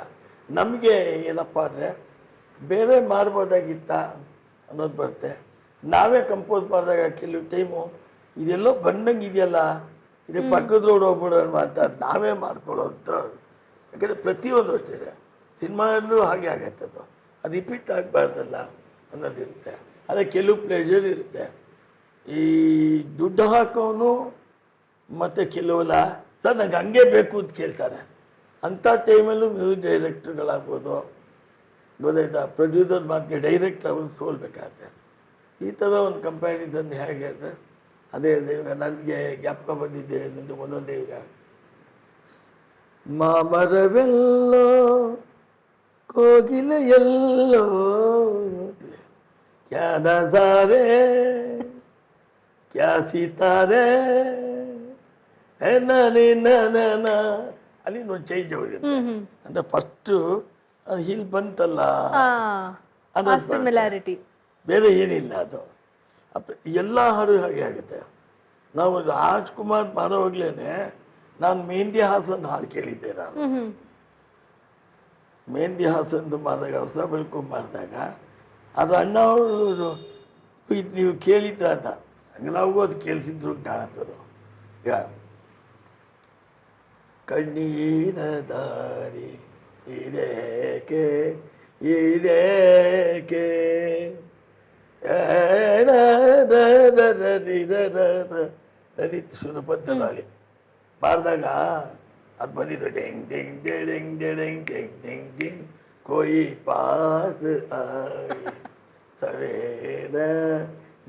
ನಮಗೆ ಏನಪ್ಪ ಅಂದರೆ ಬೇರೆ ಮಾಡ್ಬೋದಾಗಿತ್ತ ಅನ್ನೋದು ಬರುತ್ತೆ. ನಾವೇ ಕಂಪೋಸ್ ಮಾಡಿದಾಗ ಕೆಲವು ಟೈಮು ಇದೆಲ್ಲೋ ಬಂದಂಗೆ ಇದೆಯಲ್ಲ, ಇದು ಪಕ್ಕದ ರೋಡ್ ಹೋಗ್ಬಿಡೋಣ ಅಂತ ನಾವೇ ಮಾಡ್ಕೊಳ್ಳೋಂಥ. ಯಾಕಂದರೆ ಪ್ರತಿಯೊಂದು ಅಷ್ಟೇ ಸಿನಿಮಾದಲ್ಲೂ ಹಾಗೆ ಆಗತ್ತೆ, ಅದು ರಿಪೀಟ್ ಆಗಬಾರ್ದಲ್ಲ ಅನ್ನೋದಿರುತ್ತೆ. ಆದರೆ ಕೆಲವು ಪ್ಲೇಜರ್ ಇರುತ್ತೆ. ಈ ದುಡ್ಡು ಹಾಕೋನು ಮತ್ತು ಕೆಲವೆಲ್ಲ ಸರ್ ನಂಗೆ ಹಂಗೆ ಬೇಕು ಅಂತ ಕೇಳ್ತಾರೆ. ಅಂಥ ಟೈಮಲ್ಲೂ ಮ್ಯೂಸಿಕ್ ಡೈರೆಕ್ಟ್ರುಗಳಾಗ್ಬೋದು, ಗೊತ್ತಾಯ್ತಾ, ಪ್ರೊಡ್ಯೂಸರ್ ಮಾತಿಗೆ ಡೈರೆಕ್ಟ್ ಅವರು ಸೋಲ್ಬೇಕಾಗತ್ತೆ. ಈ ಥರ ಒಂದು ಕಂಪ್ಯಾರಿಸನ್ ಹೇಗೆ ಅಂದರೆ ಅದೇ ಹೇಳಿದೆ. ಇವಾಗ ನನಗೆ ಜ್ಞಾಪಕ ಬಂದಿದ್ದೆ ನನಗೆ ಒಂದೊಂದೇ. ಈಗ ಮಾಮರವೆಲ್ಲೋ ಕೋಗಿಲೆಯಲ್ಲೋ ಕ್ಯಾ ನಜಾರೆ ಕ್ಯಾ ಸಿತಾರೆ ನಾನೇ ನಾನ ಅಲ್ಲಿ ಒಂದು ಚೇಂಜ್ ಹೋಗಿರುತ್ತೆ. ಅಂದರೆ ಫಸ್ಟು ಅದು ಇಲ್ಲಿ ಬಂತಲ್ಲ ಸಿಮಿಲಾರಿಟಿ, ಬೇರೆ ಏನಿಲ್ಲ. ಅದು ಎಲ್ಲ ಹಾಡು ಹಾಗೆ ಆಗುತ್ತೆ. ನಾವು ರಾಜ್ಕುಮಾರ್ ಮಾಡೋವಾಗ್ಲೇ ನಾನು ಮೆಹಂದಿ ಹಾಸನ್ ಹಾಡು ಕೇಳಿದ್ದೆ. ನಾನು ಮೆಹಂದಿ ಹಾಸನ್ದು ಮಾಡಿದಾಗ ಹೊಸ ಬೆಳಕು ಮಾಡಿದಾಗ ಅದು ಅಣ್ಣ ಅವರು ಇದು ನೀವು ಕೇಳಿದ್ರ ಅಂತ ಹಂಗೆ ನಾವು ಅದು ಕೇಳಿಸಿದ್ರು ಕಾಣತ್ತದು. ಈಗ ಕಣ್ಣೀರ ದಾರಿ ಇದೇಕೆ ಇದೇಕೆ ಲಲಿತ್ ಸುಧಪಂತ ನಾಳಿ ಮಾಡಿದಾಗ ಅದು ಬಂದಿದ್ದು ಡೆಂಗ್ ಡೆಂಗ್ ಡೆಂಗ್ ಡೆಂಗ್ ಡೆಂಗ್ ಡೆಂಗ್ ಡೆಂಗ್ ಕೋಯಿ ಪಾಸ್ ಆಯಿ ಸವೇರ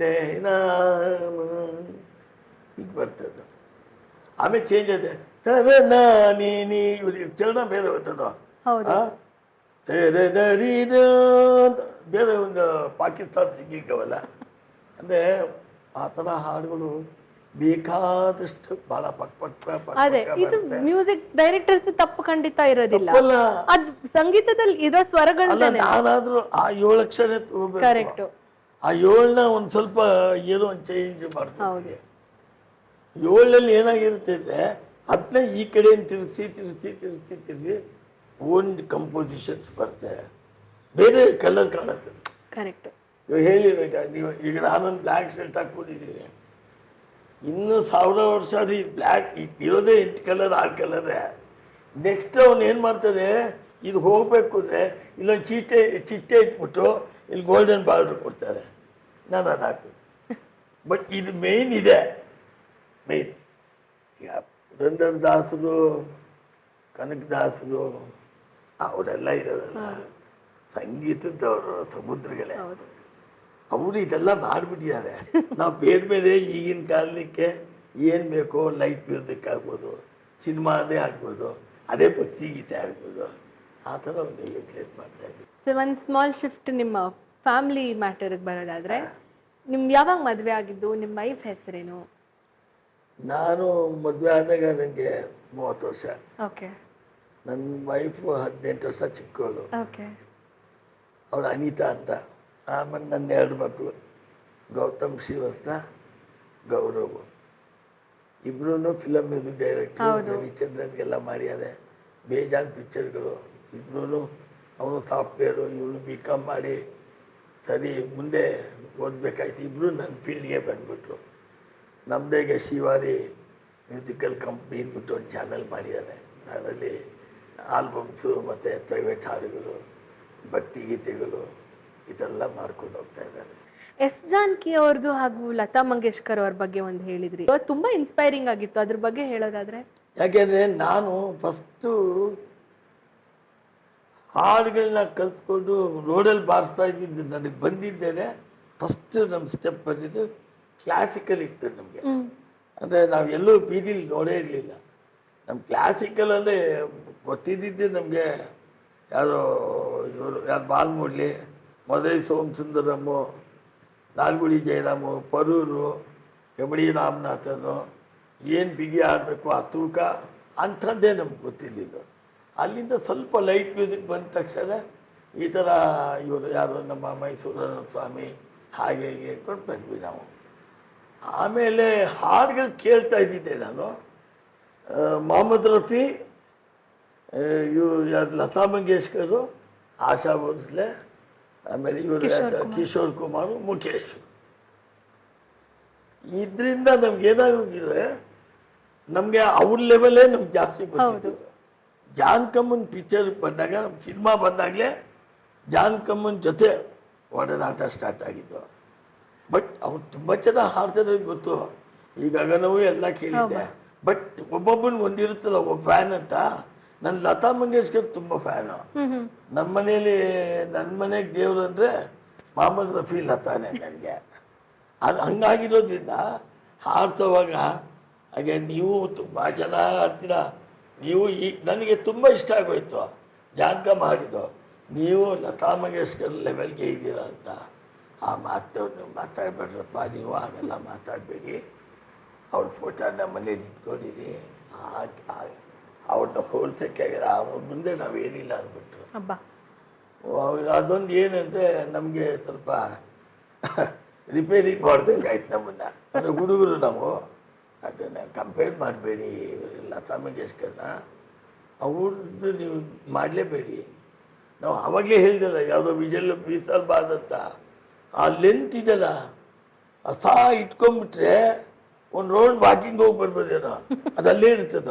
ದೇನಾಮ ಈಗ ಬರ್ತದೆ. ಆಮೇಲೆ ಚೇಂಜ್ ಇದೆ. ತರ ನೀ ಚರಣ ಬೇರೆ ಬರ್ತದೋ, ಬೇರೆ ಒಂದು ಪಾಕಿಸ್ತಾನ ಸಿಂಗಿಂಗವಲ್ಲ. ಅಂದರೆ ಆ ಥರ ಹಾಡುಗಳು ಬೇಕಾದಷ್ಟು ಬಹಳ ಅದೇ ಇದು ಮ್ಯೂಸಿಕ್ ಡೈರೆಕ್ಟರ್ಸ್ ತಪ್ಪು ಖಂಡಿತ ಇರೋದಿಲ್ಲ. ಅದು ಸಂಗೀತದಲ್ಲಿ ಇರೋ ಸ್ವರಗಳನ್ನ ನಾನಾದ್ರೂ ಆ 7 ಅಕ್ಷರ ಕರೆಕ್ಟ್, ಆ 7ನ ಒಂದು ಸ್ವಲ್ಪ ಏನೋ ಒಂದು ಚೇಂಜ್ ಮಾಡ್ತೀವಿ. 7ನಲ್ಲಿ ಏನಾಗಿರುತ್ತೆ ಅಂದರೆ ಅದನ್ನ ಈ ಕಡೆ ತಿರ್ಸಿ ಓನ್ ಕಂಪೋಸಿಷನ್ಸ್ ಬರುತ್ತೆ, ಬೇರೆ ಕಲರ್ ಕಾಣುತ್ತದೆ. ಕರೆಕ್ಟ್. ಇವಾಗ ಹೇಳಿರ್ಬೇಕಾ ನೀವು, ಈಗ ನಾನೊಂದು ಬ್ಲ್ಯಾಕ್ ಶರ್ಟ್ ಹಾಕ್ಕೊಂಡಿದ್ದೀನಿ, ಇನ್ನೂ 1000 ವರ್ಷ ಅದು ಈ ಬ್ಲ್ಯಾಕ್ ಇರೋದೇ 8 ಕಲರ್ 6 ಕಲರೇ. ನೆಕ್ಸ್ಟ್ ಅವ್ನು ಏನು ಮಾಡ್ತಾರೆ, ಇದು ಹೋಗಬೇಕು ಅಂದರೆ ಇಲ್ಲೊಂದು ಚಿಟ್ಟೆ ಇಟ್ಬಿಟ್ಟು ಇಲ್ಲಿ ಗೋಲ್ಡನ್ ಬಾರ್ಡ್ರ್ ಕೊಡ್ತಾರೆ, ನಾನು ಅದು ಹಾಕೋದು. ಬಟ್ ಇದು ಮೇಯ್ನ್ ಇದೆ, ಮೇಯ್ನ್ ಈಗ ಪುರಂದರದಾಸರು, ಕನಕದಾಸರು ಅವರೆಲ್ಲ ಇದಾರಲ್ಲ, ಸಂಗೀತದವರು ಸಮುದ್ರಗಳೇ. ಅವರು ಇದೆಲ್ಲ ಮಾಡಿಬಿಟ್ಟಿದ್ದಾರೆ. ನಾವು ಬೇರೆ ಬೇರೆ ಈಗಿನ ಕಾಲಕ್ಕೆ ಏನು ಬೇಕೋ, ಲೈಟ್ ಮ್ಯೂಸಿಕ್ ಆಗ್ಬೋದು, ಸಿನಿಮಾನೇ ಆಗ್ಬೋದು, ಅದೇ ಭಕ್ತಿಗೀತೆ ಆಗ್ಬೋದು, ಆ ಥರ ಒಂದು ಯೂಟಿಲೈಸ್ ಮಾಡ್ತಾ ಇದ್ದೀವಿ. ಸರ್, ಒಂದು ಸ್ಮಾಲ್ ಶಿಫ್ಟ್ ನಿಮ್ಮ ಫ್ಯಾಮಿಲಿ ಮ್ಯಾಟರ್ಗೆ ಬರೋದಾದರೆ, ಯಾವಾಗ ಮದುವೆ ಆಗಿದ್ದು, ನಿಮ್ಮ ವೈಫ್ ಹೆಸರೇನು? ನಾನು ಮದುವೆ ಆದಾಗ ನನಗೆ 30 ವರ್ಷ. ಓಕೆ. ನನ್ನ ವೈಫು 18 ವರ್ಷ ಚಿಕ್ಕವಳು. ಓಕೆ. ಅವಳು ಅನಿತಾ ಅಂತ. ಆಮೇಲೆ ನನ್ನ 2 ಮಕ್ಕಳು, ಗೌತಮ್ ಶ್ರೀವತ್ಸ, ಗೌರವ್. ಇಬ್ಬರೂ ಫಿಲಮ್ ಮ್ಯೂಸಿಕ್ ಡೈರೆಕ್ಟರ್, ರವಿಚಂದ್ರನ್ಗೆಲ್ಲ ಮಾಡ್ಯಾರೆ, ಬೇಜಾನ್ ಪಿಕ್ಚರ್ಗಳು. ಇಬ್ಬರೂ ಅವನು ಸಾಫ್ಟ್ವೇರು, ಇವಳು BCom ಮಾಡಿ ಸರಿ ಮುಂದೆ ಓದಬೇಕಾಯ್ತು. ಇಬ್ಬರು ನನ್ನ ಫೀಲ್ಡ್ಗೆ ಬಂದುಬಿಟ್ರು. ನಮ್ಮದೇಗೆ ಶಿವಾರಿ ಮ್ಯೂಸಿಕಲ್ ಕಂಪ್ನಿ ಅಂದ್ಬಿಟ್ಟು ಒಂದು ಚಾನಲ್ ಮಾಡಿದ್ದಾರೆ. ಅದರಲ್ಲಿ ಆಲ್ಬಮ್ಸು ಮತ್ತು ಪ್ರೈವೇಟ್ ಹಾಡುಗಳು, ಭಕ್ತಿಗೀತೆಗಳು ಇದೆಲ್ಲ ಮಾಡ್ಕೊಂಡು ಹೋಗ್ತಾ ಇದ್ದಾರೆ. ಎಸ್ ಜಾನಕಿ ಅವ್ರದ್ದು ಹಾಗೂ ಲತಾ ಮಂಗೇಶ್ಕರ್ ಅವ್ರ ಬಗ್ಗೆ ಒಂದು ಹೇಳಿದ್ರಿ, ತುಂಬ ಇನ್ಸ್ಪೈರಿಂಗ್ ಆಗಿತ್ತು, ಅದ್ರ ಬಗ್ಗೆ ಹೇಳೋದಾದರೆ? ಯಾಕೆಂದರೆ ನಾನು ಫಸ್ಟು ಹಾಡುಗಳನ್ನ ಕಲ್ತ್ಕೊಂಡು ರೋಡಲ್ಲಿ ಬಾರಿಸ್ತಾ ಇದ್ದಿದ್ದು ನನಗೆ ಬಂದಿದ್ದೇನೆ. ಫಸ್ಟು ನಮ್ಮ ಸ್ಟೆಪ್ ಬಂದಿದ್ದು ಕ್ಲಾಸಿಕಲ್ ಇತ್ತು ನಮಗೆ. ಅಂದರೆ ನಾವು ಎಲ್ಲೂ ಬೀದಿಲಿ ನೋಡೇ ಇರಲಿಲ್ಲ. ನಮ್ಮ ಕ್ಲಾಸಿಕಲ್ ಅಂದರೆ ಗೊತ್ತಿದ್ದಿದ್ದು ನಮಗೆ ಯಾರು ಬಾಲ್ಮುರಳಿ, ಮದುರೈ ಸೋಮಸುಂದರಮ್ಮು, ನಾಲ್ಗುಡಿ ಜಯರಾಮು, ಪರೂರು, ಯಮಡಿ ರಾಮನಾಥನು, ಏನು ಬಿಗಿ ಆಡಬೇಕು ಆ ತೂಕ ಅಂಥದ್ದೇ ನಮ್ಗೆ ಗೊತ್ತಿರಲಿಲ್ಲ. ಅಲ್ಲಿಂದ ಸ್ವಲ್ಪ ಲೈಟ್ ಮ್ಯೂಸಿಕ್ ಬಂದ ತಕ್ಷಣ ಈ ಥರ ಇವರು ಯಾರು ನಮ್ಮ ಮೈಸೂರು ಸ್ವಾಮಿ ಹಾಗೆ ಹೀಗೆ ಹೇಳ್ಕೊಂಡು ಬಂದ್ವಿ ನಾವು. ಆಮೇಲೆ ಹಾಡುಗಳು ಕೇಳ್ತಾ ಇದ್ದಿದ್ದೆ ನಾನು. ಮೊಹಮ್ಮದ್ ರಫಿ, ಇವರು ಯಾರು ಲತಾ ಮಂಗೇಶ್ಕರು, ಆಶಾ ಭೋಸ್ಲೆ, ಆಮೇಲೆ ಇವರು ಕಿಶೋರ್ ಕುಮಾರ್, ಮುಖೇಶ್. ಇದರಿಂದ ನಮ್ಗೆ ಏನಾಗೋಗಿದೆ, ನಮಗೆ ಅವ್ರ ಲೆವೆಲೇ ನಮ್ಗೆ ಜಾಸ್ತಿ ಗೊತ್ತಿತ್ತು. ಜಾನಕಮ್ಮನ ಪಿಕ್ಚರ್ ಬಂದಾಗ, ನಮ್ಮ ಸಿನಿಮಾ ಬಂದಾಗಲೇ ಜಾನಕಮ್ಮನ ಜೊತೆ ಒಡನಾಟ ಸ್ಟಾರ್ಟ್ ಆಗಿದ್ದು. ಬಟ್ ಅವ್ರು ತುಂಬ ಚೆನ್ನಾಗಿ ಹಾಡ್ತಾರೆ ಗೊತ್ತು. ಈಗ ನಾವು ಎಲ್ಲ ಕೇಳಿದ್ದೆ. ಬಟ್ ಒಬ್ಬೊಬ್ಬನಿಗೆ ಒಂದಿರುತ್ತಲ್ಲ ಒಬ್ಬ ಫ್ಯಾನ್ ಅಂತ. ನನ್ನ ಲತಾ ಮಂಗೇಶ್ಕರ್ ತುಂಬ ಫ್ಯಾನು. ನಮ್ಮ ಮನೇಲಿ, ನನ್ನ ಮನೆಗೆ ದೇವರು ಅಂದರೆ ಮೊಹಮ್ಮದ್ ರಫಿ, ಲತಾನೇ ನನಗೆ. ಅದು ಹಂಗಾಗಿರೋದ್ರಿಂದ ಹಾಡ್ಸೋವಾಗ ಹಾಗೆ ನೀವು ತುಂಬ ಚೆನ್ನಾಗಿ ಹಾಡ್ತೀರ. ನೀವು ಈಗ ನನಗೆ ತುಂಬ ಇಷ್ಟ ಆಗೋಯ್ತು ಜಾನಕಮ್ಮ ಹಾಡಿದ್ದು. ನೀವು ಲತಾ ಮಂಗೇಶ್ಕರ್ ಲೆವೆಲ್ಗೆ ಇದ್ದೀರಾ ಅಂತ. ಆ ಮಾತು ಮಾತಾಡಬೇಡ್ರಪ್ಪ, ನೀವು ಹಾಗೆಲ್ಲ ಮಾತಾಡಬೇಡಿ. ಅವ್ರ ಫೋಟೋ ನಮ್ಮ ಮನೇಲಿ ಇಟ್ಕೊಂಡಿರಿ, ಅವ್ರನ್ನ ಹೋಲ್ಸೋಕ್ಕೆ ಅವ್ರ ಮುಂದೆ ನಾವೇನಿಲ್ಲ ಅಂದ್ಬಿಟ್ರು. ಅದೊಂದು ಏನಂದರೆ ನಮಗೆ ಸ್ವಲ್ಪ ರಿಪೇರಿ ಮಾಡ್ದಂಗೆ ಆಯ್ತು ನಮ್ಮನ್ನು. ಅಂದರೆ ಹುಡುಗರು ನಾವು ಅದನ್ನು ಕಂಪೇರ್ ಮಾಡಬೇಡಿ ಲತಾ ಮಂಗೇಶ್ಕರ್ನ, ಅವ್ರದ್ದು ನೀವು ಮಾಡಲೇಬೇಡಿ. ನಾವು ಆವಾಗಲೇ ಹೇಳಿದಲ್ಲ, ಯಾವುದೋ ವಿಶಾಲ್ ಬಾದ್ ಅಂತ, ಆ ಲೆಂತ್ ಇದೆಯಲ್ಲ ಅಸಾ ಇಟ್ಕೊಂಡ್ಬಿಟ್ರೆ ಒಂದು ರೋಡ್ ವಾಕಿಂಗ್ ಹೋಗಿ ಬರ್ಬೋದೇನೋ, ಅದು ಅಲ್ಲೇ ಇರ್ತದ.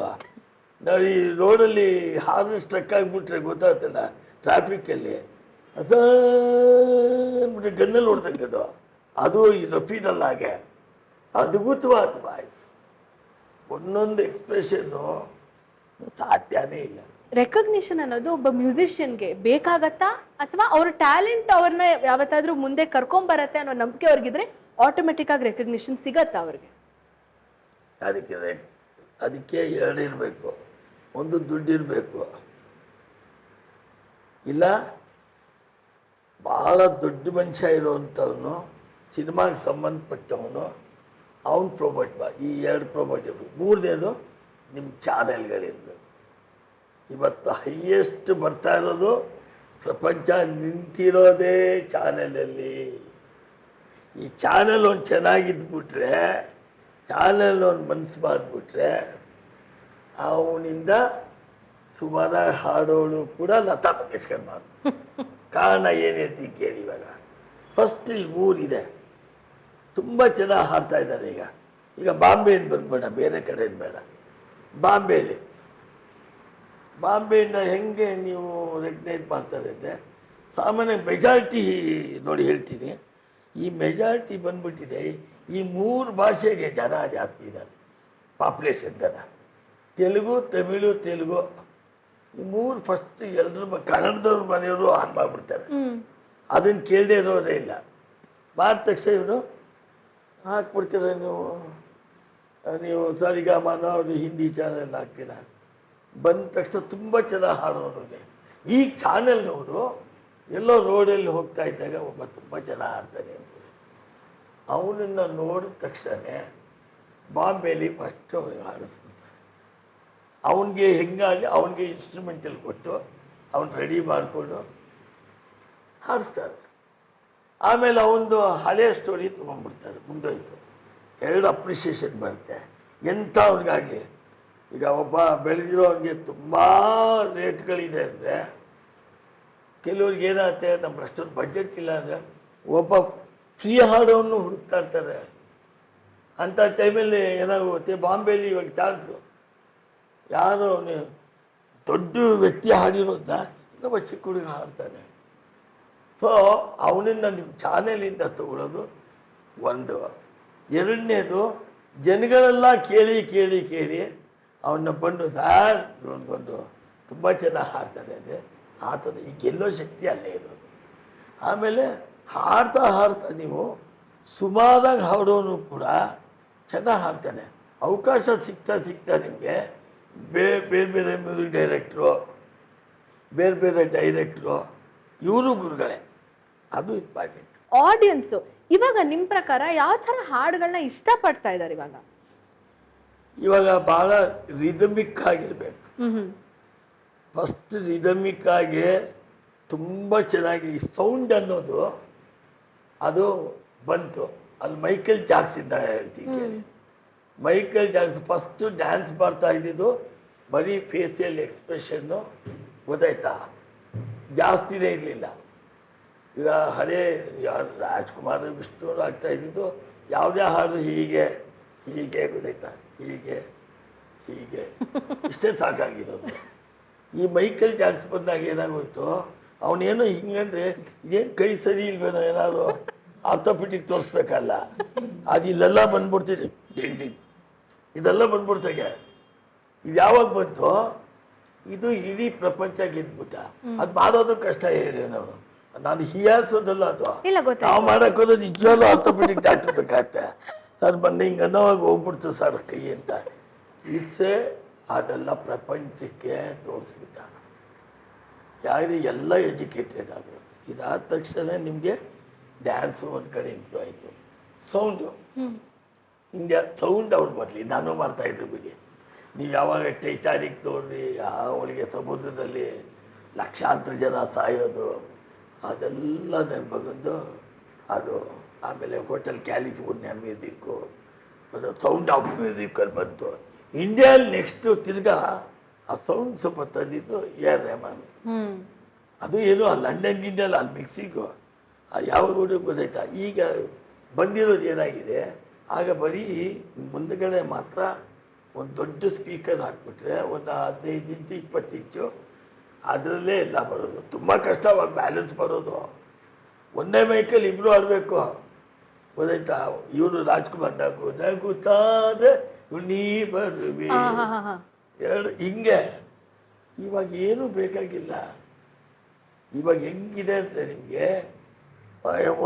ನಾವು ಈ ರೋಡಲ್ಲಿ ಹಾರ್ನ್ ಸ್ಟ್ರಕ್ ಆಗಿಬಿಟ್ರೆ ಗೊತ್ತಾಗ್ತಲ್ಲ ಟ್ರಾಫಿಕ್ಕಲ್ಲಿ, ಅದ ಅಂದ್ಬಿಟ್ರೆ ಗನ್ನಲ್ಲಿ ಹೊಡ್ದಂಗದು. ಅದು ಈ ರಫೀನಲ್ಲಿ ಹಾಗೆ ಅದ್ಭುತವಾದ ವಾಯ್ಸ್, ಒಂದೊಂದು ಎಕ್ಸ್ಪ್ರೆಷನ್ನು ಸಾಧ್ಯನೇ ಇಲ್ಲ. ರೆಕಗ್ನಿಷನ್ ಅನ್ನೋದು ಒಬ್ಬ ಮ್ಯೂಸಿಷಿಯನ್ಗೆ ಬೇಕಾಗತ್ತಾ, ಅಥವಾ ಅವ್ರ ಟ್ಯಾಲೆಂಟ್ ಅವ್ರನ್ನ ಯಾವತ್ತಾದ್ರೂ ಮುಂದೆ ಕರ್ಕೊಂಬರತ್ತೆ ಅನ್ನೋ ನಂಬಿಕೆ ಅವ್ರಿಗಿದ್ರೆ ಆಟೋಮೆಟಿಕ್ ಆಗಿ ರೆಕಗ್ನಿಷನ್ ಸಿಗತ್ತಾ ಅವ್ರಿಗೆ? ಅದಕ್ಕೆ ಎರಡು ಇರಬೇಕು. ಒಂದು ದುಡ್ಡಿರಬೇಕು, ಇಲ್ಲ ಭಾಳ ದೊಡ್ಡ ಮನುಷ್ಯ ಇರೋವಂಥವನು, ಸಿನಿಮಾಗೆ ಸಂಬಂಧಪಟ್ಟವನು, ಅವನು ಪ್ರೊಮೋಟ್ ಮಾಡಿ. ಈ ಎರಡು ಪ್ರೊಮೋಟ್ ಇರಬೇಕು. ಮೂರನೇದು ನಿಮ್ಮ ಚಾನೆಲ್ಗಳಿರಬೇಕು. ಇವತ್ತು ಹೈಯೆಸ್ಟ್ ಬರ್ತಾ ಇರೋದು ಪ್ರಪಂಚ ನಿಂತಿರೋದೇ ಚಾನೆಲಲ್ಲಿ. ಈ ಚಾನೆಲ್ ಒಂದು ಚೆನ್ನಾಗಿದ್ಬಿಟ್ರೆ, ಚಾನೆಲ್ ಒಂದು ಮನಸ್ಸು ಮಾಡಿಬಿಟ್ರೆ ಅವನಿಂದ ಸುಮಾರಾಗಿ ಹಾಡೋಳು ಕೂಡ ಲತಾ ಮಂಗೇಶ್ಕರ್ ಮಾಡು. ಕಾರಣ ಏನು ಹೇಳ್ತೀನಿ ಕೇಳಿ. ಇವಾಗ ಫಸ್ಟ್ ಇಲ್ಲಿ 3 ಇದೆ, ತುಂಬ ಚೆನ್ನಾಗಿ ಹಾಡ್ತಾ ಇದ್ದಾರೆ. ಈಗ ಬಾಂಬೆಯಿಂದ ಬಂದ್ಬೇಡ, ಬೇರೆ ಕಡೆಯಿಂದ ಬೇಡ. ಬಾಂಬೆಯಿಂದ ಹೆಂಗೆ ನೀವು ರೆಕಗ್ನೈಸ್ ಮಾಡ್ತಾರೆ ಅಂದರೆ, ಸಾಮಾನ್ಯ ಮೆಜಾರಿಟಿ ನೋಡಿ ಹೇಳ್ತೀನಿ, ಈ ಮೆಜಾರಿಟಿ ಬಂದ್ಬಿಟ್ಟಿದೆ ಈ 3 ಭಾಷೆಗೆ ಜನ ಜಾಸ್ತಿ ಇದ್ದಾರೆ, ಪಾಪ್ಯುಲೇಷನ್ ಜನ. ತೆಲುಗು, ತಮಿಳು, ತೆಲುಗು ಈ 3 ಫಸ್ಟ್ ಎಲ್ಲರೂ ಕನ್ನಡದವ್ರ ಮನೆಯವರು ಆನ್ ಮಾಡಿಬಿಡ್ತಾರೆ. ಅದನ್ನು ಕೇಳದೇ ಇರೋರೇ ಇಲ್ಲ. ಮಾಡಿದ ತಕ್ಷಣ ಇವನು ಹಾಕ್ಬಿಡ್ತೀರ ನೀವು ಸರಿಗಮನ ಅವರು ಹಿಂದಿ ಚಾನೆಲ್ ಹಾಕ್ತೀರ. ಬಂದ ತಕ್ಷಣ ತುಂಬ ಚೆನ್ನಾಗಿ ಹಾಡೋರಿಗೆ. ಈಗ ಚಾನೆಲ್ನವರು ಎಲ್ಲೋ ರೋಡಲ್ಲಿ ಹೋಗ್ತಾ ಇದ್ದಾಗ ಒಬ್ಬ ತುಂಬ ಚೆನ್ನಾಗಿ ಹಾಡ್ತಾನೆ, ಅವನನ್ನು ನೋಡಿದ ತಕ್ಷಣ ಬಾಂಬೆಲಿ ಫಸ್ಟು ಹಾಡಿಸ್ಬಿಡ್ತಾರೆ. ಅವನಿಗೆ ಹೆಂಗಾಗಿ ಅವನಿಗೆ ಇನ್ಸ್ಟ್ರೂಮೆಂಟಲ್ಲಿ ಕೊಟ್ಟು ಅವನು ರೆಡಿ ಮಾಡಿಕೊಂಡು ಹಾಡಿಸ್ತಾರೆ. ಆಮೇಲೆ ಅವನದು ಹಳೆಯ ಸ್ಟೋರಿ ತೊಗೊಂಡ್ಬಿಡ್ತಾರೆ, ಮುಗ್ದೋಯ್ತು. 2 ಅಪ್ರಿಷಿಯೇಷನ್ ಬರುತ್ತೆ ಎಂಥ ಅವ್ನಿಗಾಗಲಿ. ಈಗ ಒಬ್ಬ ಬೆಳೆದಿರೋ ಅವನಿಗೆ ತುಂಬ ರೇಟ್ಗಳಿದೆ ಅಂದರೆ, ಕೆಲವ್ರಿಗೆ ಏನಾಗುತ್ತೆ, ನಮ್ಗೆ ಅಷ್ಟೊಂದು ಬಡ್ಜೆಟ್ ಇಲ್ಲ ಅಂದರೆ ಒಬ್ಬ ಫ್ರೀ ಹಾಡೋವನ್ನು ಹುಡುಕ್ತಾ ಇರ್ತಾರೆ. ಅಂಥ ಟೈಮಲ್ಲಿ ಏನಾಗುತ್ತೆ, ಬಾಂಬೆಲಿ ಇವಾಗ ಚಾನ್ಸು ಯಾರೋ ದೊಡ್ಡ ವ್ಯಕ್ತಿ ಹಾಡಿರೋದನ್ನ ಇನ್ನೊಬ್ಬ ಚಿಕ್ಕ ಹುಡುಗ ಹಾಡ್ತಾನೆ. ಸೊ ಅವನನ್ನು ನಿಮ್ಮ ಚಾನೆಲಿಂದ ತಗೊಳ್ಳೋದು ಒಂದು. ಎರಡನೇದು, ಜನಗಳೆಲ್ಲ ಕೇಳಿ ಕೇಳಿ ಕೇಳಿ ಅವನ್ನ ಬಂದು ಸಾರ್ ಬಂದು ತುಂಬ ಚೆನ್ನಾಗಿ ಹಾಡ್ತಾರೆ ಅಂದರೆ ಆತದ ಈ ಗೆಲ್ಲೋ ಶಕ್ತಿ ಅಲ್ಲೇ ಇರೋದು. ಆಮೇಲೆ ಹಾಡ್ತಾ ಹಾಡ್ತಾ ನೀವು ಸುಮಾರಾಗಿ ಹಾಡೋನು ಕೂಡ ಚೆನ್ನಾಗಿ ಹಾಡ್ತಾನೆ. ಅವಕಾಶ ಸಿಗ್ತಾ ನಿಮಗೆ ಬೇರೆ ಬೇರೆ ಮ್ಯೂಸಿಕ್ ಡೈರೆಕ್ಟ್ರು, ಬೇರೆ ಡೈರೆಕ್ಟ್ರು, ಇವರು ಗುರುಗಳೇ. ಅದು ಇಂಪಾರ್ಟೆಂಟ್. ಆಡಿಯನ್ಸು ಇವಾಗ ನಿಮ್ಮ ಪ್ರಕಾರ ಯಾವ ಥರ ಹಾಡುಗಳನ್ನ ಇಷ್ಟಪಡ್ತಾ ಇದ್ದಾರೆ ಇವಾಗ ಭಾಳ ರಿದಮಿಕ್ ಆಗಿರಬೇಕು. ಫಸ್ಟ್ ರಿದಮಿಕ್ ಆಗಿ ತುಂಬ ಚೆನ್ನಾಗಿ ಸೌಂಡ್ ಅನ್ನೋದು ಅದು ಬಂತು. ಅಲ್ಲಿ ಮೈಕಲ್ ಜಾಕ್ಸಿಂದ ಹೇಳ್ತೀನಿ. ಮೈಕಲ್ ಜಾಕ್ಸನ್ ಫಸ್ಟು ಡ್ಯಾನ್ಸ್ ಮಾಡ್ತಾ ಇದ್ದಿದ್ದು ಬರೀ ಫೇಸಿಯಲ್ ಎಕ್ಸ್ಪ್ರೆಷನ್ನು, ಗೊತ್ತಾಯ್ತಾ, ಜಾಸ್ತಿನೇ ಇರಲಿಲ್ಲ. ಈಗ ಹಳೇ ಯಾರು ರಾಜ್ಕುಮಾರ್, ವಿಷ್ಣು ಆಗ್ತಾ ಇದ್ದಿದ್ದು ಯಾವುದೇ ಹಾಡು ಹೀಗೆ ಹೀಗೆ, ಗೊತ್ತಾಯ್ತಾ, ಹೀಗೆ ಹೀಗೆ ಇಷ್ಟೇ ಸಾಕಾಗಿರೋದು. ಈ ಮೈಕಲ್ ಜಾಕ್ಸನ್ ಬಂದಾಗ ಏನಾಗೋಯ್ತು, ಅವನೇನೋ ಹಿಂಗಂದರೆ ಇದೇನು ಕೈ ಸರಿ ಇಲ್ವೇನೋ, ಏನಾದ್ರು ಆರ್ಥೋಪೆಟಿಕ್ ತೋರಿಸ್ಬೇಕಲ್ಲ, ಅದು ಇಲ್ಲೆಲ್ಲ ಬಂದ್ಬಿಡ್ತೀರಿ ಡಿಂಗ್ ಇದೆಲ್ಲ ಬಂದ್ಬಿಡ್ತಾಗೆ. ಇದು ಯಾವಾಗ ಬಂತು, ಇದು ಇಡೀ ಪ್ರಪಂಚ ಗೆದ್ಬಿಟ್ಟ. ಅದು ಮಾಡೋದು ಕಷ್ಟ ಹೇಳಿ ನಾವು, ನಾನು ಹೀಯಾಲ್ಸೋದಲ್ಲ, ಅದು ನಾವು ಮಾಡೋಕ್ಕೋದು ನಿಜವಾಗ್ಲೂ ಆರ್ಥೋಪೆಡಿಕ್ ಡಾಕ್ಟರ್ ಬೇಕಾಗತ್ತೆ. ಸರ್ ಮೊನ್ನೆ ಹಿಂಗೆ ಅನ್ನೋವಾಗ ಹೋಗ್ಬಿಡ್ತು ಸರ್ ಕೈ ಅಂತ. ಇಟ್ಸೆ ಅದೆಲ್ಲ ಪ್ರಪಂಚಕ್ಕೆ ತೋರಿಸ್ಬಿಟ್ಟ. ಯಾರು ಎಲ್ಲ ಎಜುಕೇಟೆಡ್ ಆಗೋದು. ಇದಾದ ತಕ್ಷಣ ನಿಮಗೆ ಡ್ಯಾನ್ಸು ಒಂದು ಕಡೆ ಇಂಪ್ರೂವ್ ಆಯಿತು. ಸೌಂಡು ಇಂಡಿಯಾ ಸೌಂಡ್ ಅವ್ರು ಬರಲಿ, ನಾನು ಮಾಡ್ತಾಯಿದ್ರು ಬಿಡಿ. ನೀವು ಯಾವಾಗ ಟೈಟಾನಿಕ್ ನೋಡ್ರಿ, ಅವಳಿಗೆ ಸಮುದ್ರದಲ್ಲಿ ಲಕ್ಷಾಂತರ ಜನ ಸಾಯೋದು, ಅದೆಲ್ಲ ನೆನಪು ಅದು. ಆಮೇಲೆ ಹೋಟೆಲ್ ಕ್ಯಾಲಿಫೋರ್ನಿಯಾ ಮ್ಯೂಸಿಕ್ಕು, ಅದು ಸೌಂಡ್ ಆಫ್ ಮ್ಯೂಸಿಕಲ್ಲಿ ಬಂತು. ಇಂಡಿಯಾದಲ್ಲಿ ನೆಕ್ಸ್ಟು ತಿರ್ಗಾ ಆ ಸೌಂಡ್ ಸ್ವಲ್ಪ ತಂದಿದ್ದು AR ರೆಹಮಾನ್. ಅದು ಏನು ಆ ಲಂಡನ್ ಗಿಂಡಲ್ಲಿ ಅಲ್ಲಿ ಮಿಕ್ಸಿಂಗು ಯಾವಾಗ ಗೊತ್ತಾಯ್ತಾ. ಈಗ ಬಂದಿರೋದು ಏನಾಗಿದೆ, ಆಗ ಬರೀ ಮುಂದುಗಡೆ ಮಾತ್ರ ಒಂದು ದೊಡ್ಡ ಸ್ಪೀಕರ್ ಹಾಕ್ಬಿಟ್ರೆ ಒಂದು 15 ಇಂಚು 20 ಇಂಚು ಅದರಲ್ಲೇ ಎಲ್ಲ ಬರೋದು. ತುಂಬ ಕಷ್ಟವಾಗ ಬ್ಯಾಲೆನ್ಸ್ ಬರೋದು. ಒಂದೇ ಮೈಕಲ್ಲಿ ಇಬ್ಬರು ಆಡಬೇಕು, ಗೊತ್ತಾಯ್ತಾ. ಇವನು ರಾಜ್ಕುಮಾರ್ ನಗುತ್ತಾದ್ರೆ ನೀ ಬರುವೆ, ಎರಡು ಹಿಂಗೆ. ಇವಾಗ ಏನೂ ಬೇಕಾಗಿಲ್ಲ. ಇವಾಗ ಹೆಂಗಿದೆ ಅಂದರೆ ನಿಮಗೆ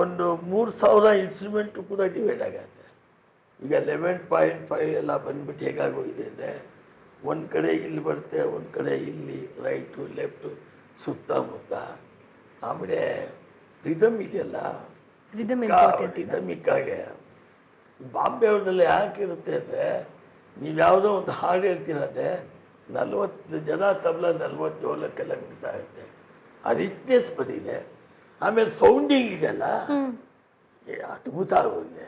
ಒಂದು 3000 ಇನ್ಸ್ಟ್ರೂಮೆಂಟು ಕೂಡ ಡಿವೈಡ್ ಆಗತ್ತೆ. ಈಗ 11.5 ಎಲ್ಲ ಬಂದ್ಬಿಟ್ಟು ಹೇಗಾಗೋಗಿದೆ ಅಂದರೆ, ಒಂದು ಕಡೆ ಇಲ್ಲಿ ಬರುತ್ತೆ, ಒಂದು ಕಡೆ ಇಲ್ಲಿ, ರೈಟು ಲೆಫ್ಟು ಸುತ್ತಮುತ್ತ. ಆಮೇಲೆ ರಿದಮ್ ಇದೆಯಲ್ಲ, ರಿದಮಿಕ್ಕಾಗೆ ಬಾಂಬೆ ಅವ್ರದ್ದೆಲ್ಲ ಯಾಕಿರುತ್ತೆ ಅಂದರೆ, ನೀವು ಯಾವುದೋ ಒಂದು ಹಾಡು ಹೇಳ್ತೀರಂದರೆ 40 ಜನ ತಬಲ 40 ಡೋಲಕ್ಕೆಲ್ಲ ಮಿಕ್ಸ್ ಆಗುತ್ತೆ. ಆ ರಿಚ್ನೆಸ್ ಬಂದಿದೆ. ಆಮೇಲೆ ಸೌಂಡಿಂಗ್ ಇದೆಯಲ್ಲ, ಅದ್ಭುತ ಆಗೋಗಿದೆ,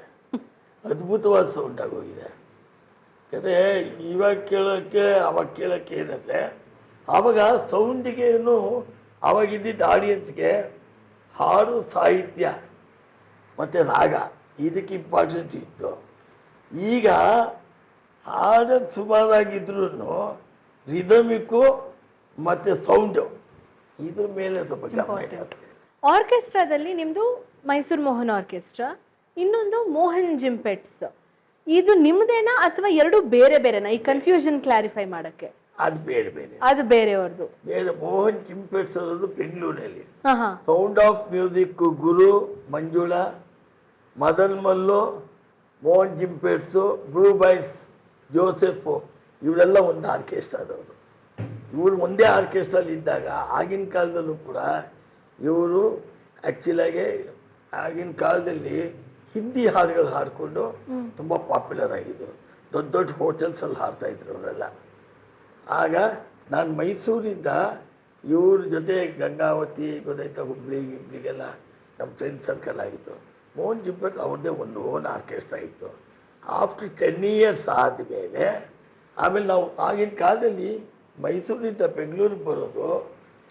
ಅದ್ಭುತವಾದ ಸೌಂಡ್ ಆಗೋಗಿದೆ. ಯಾಕಂದರೆ ಇವಾಗ ಕೇಳೋಕ್ಕೆ ಅವಾಗ ಕೇಳೋಕ್ಕೆ ಏನಂದರೆ ಆವಾಗ ಸೌಂಡಿಗೇನು ಆವಾಗಿದ್ದಿದ್ದ ಆಡಿಯನ್ಸ್ಗೆ ಹಾಡು ಸಾಹಿತ್ಯ ಮತ್ತು ರಾಗ ಇದಕ್ಕೆ ಇಂಪಾರ್ಟೆನ್ಸ್ ಇತ್ತು. ಈಗ ಹಾಡೋದು ಸುಮಾರಾಗಿದ್ರೂ ರಿದಮಿಕ್ಕು ಮತ್ತು ಸೌಂಡು ಇದ್ರ ಮೇಲೆ ಸ್ವಲ್ಪ ಗಮನ ಇರುತ್ತೆ. ಆರ್ಕೆಸ್ಟ್ರಾದಲ್ಲಿ ನಿಮ್ಮದು ಮೈಸೂರು ಮೋಹನ್ ಆರ್ಕೆಸ್ಟ್ರಾ, ಇನ್ನೊಂದು ಮೋಹನ್ ಜಿಂಪೆಟ್ಸ್. ಇದು ನಿಮ್ದೇನಾ ಅಥವಾ ಎರಡು ಬೇರೆ ಬೇರೆನಾ? ಈ ಕನ್ಫ್ಯೂಷನ್ ಕ್ಲಾರಿಫೈ ಮಾಡೋಕ್ಕೆ. ಅದು ಬೇರೆ ಬೇರೆ, ಅದು ಬೇರೆಯವ್ರದ್ದು. ಬೇರೆ ಮೋಹನ್ ಜಿಂಪೆಟ್ಸ್ ಅನ್ನೋದು ಬೆಂಗಳೂರಲ್ಲಿ. ಹಾಂ ಹಾಂ. Sound of music Guru Manjula, Madan Mallu, Mohan ಜಿಂಪೆಟ್ಸು, ಬ್ಲೂ ಬಾಯ್ಸ್ ಜೋಸೆಫು ಇವರೆಲ್ಲ ಒಂದು ಆರ್ಕೆಸ್ಟ್ರಾದವರು. ಇವರು ಒಂದೇ ಆರ್ಕೆಸ್ಟ್ರಲ್ಲಿ ಇದ್ದಾಗ ಆಗಿನ ಕಾಲದಲ್ಲೂ ಕೂಡ ಇವರು ಆ್ಯಕ್ಚುಲಾಗಿ ಆಗಿನ ಕಾಲದಲ್ಲಿ ಹಿಂದಿ ಹಾಡುಗಳು ಹಾಡಿಕೊಂಡು ತುಂಬ ಪಾಪ್ಯುಲರ್ ಆಗಿದ್ದರು. ದೊಡ್ಡ ದೊಡ್ಡ ಹೋಟೆಲ್ಸಲ್ಲಿ ಹಾಡ್ತಾಯಿದ್ರು ಅವರೆಲ್ಲ. ಆಗ ನಾನು ಮೈಸೂರಿಂದ ಇವ್ರ ಜೊತೆ ಗಂಗಾವತಿ ಗೊತ್ತಾಯ್ತಾ, ಹುಬ್ಳಿಗೆಲ್ಲ ನಮ್ಮ ಫ್ರೆಂಡ್ ಸರ್ಕಲ್ ಆಗಿತ್ತು. ಮೋಹನ್ ಜಿಂಪೆಟ್ಸ್ ಅವ್ರದ್ದೇ ಒಂದು ಓನ್ ಆರ್ಕೆಸ್ಟ್ರಾ ಇತ್ತು. ಆಫ್ಟರ್ 10 years ಆದಮೇಲೆ ಆಮೇಲೆ ನಾವು ಆಗಿನ ಕಾಲದಲ್ಲಿ ಮೈಸೂರಿಂದ ಬೆಂಗಳೂರಿಗೆ ಬರೋದು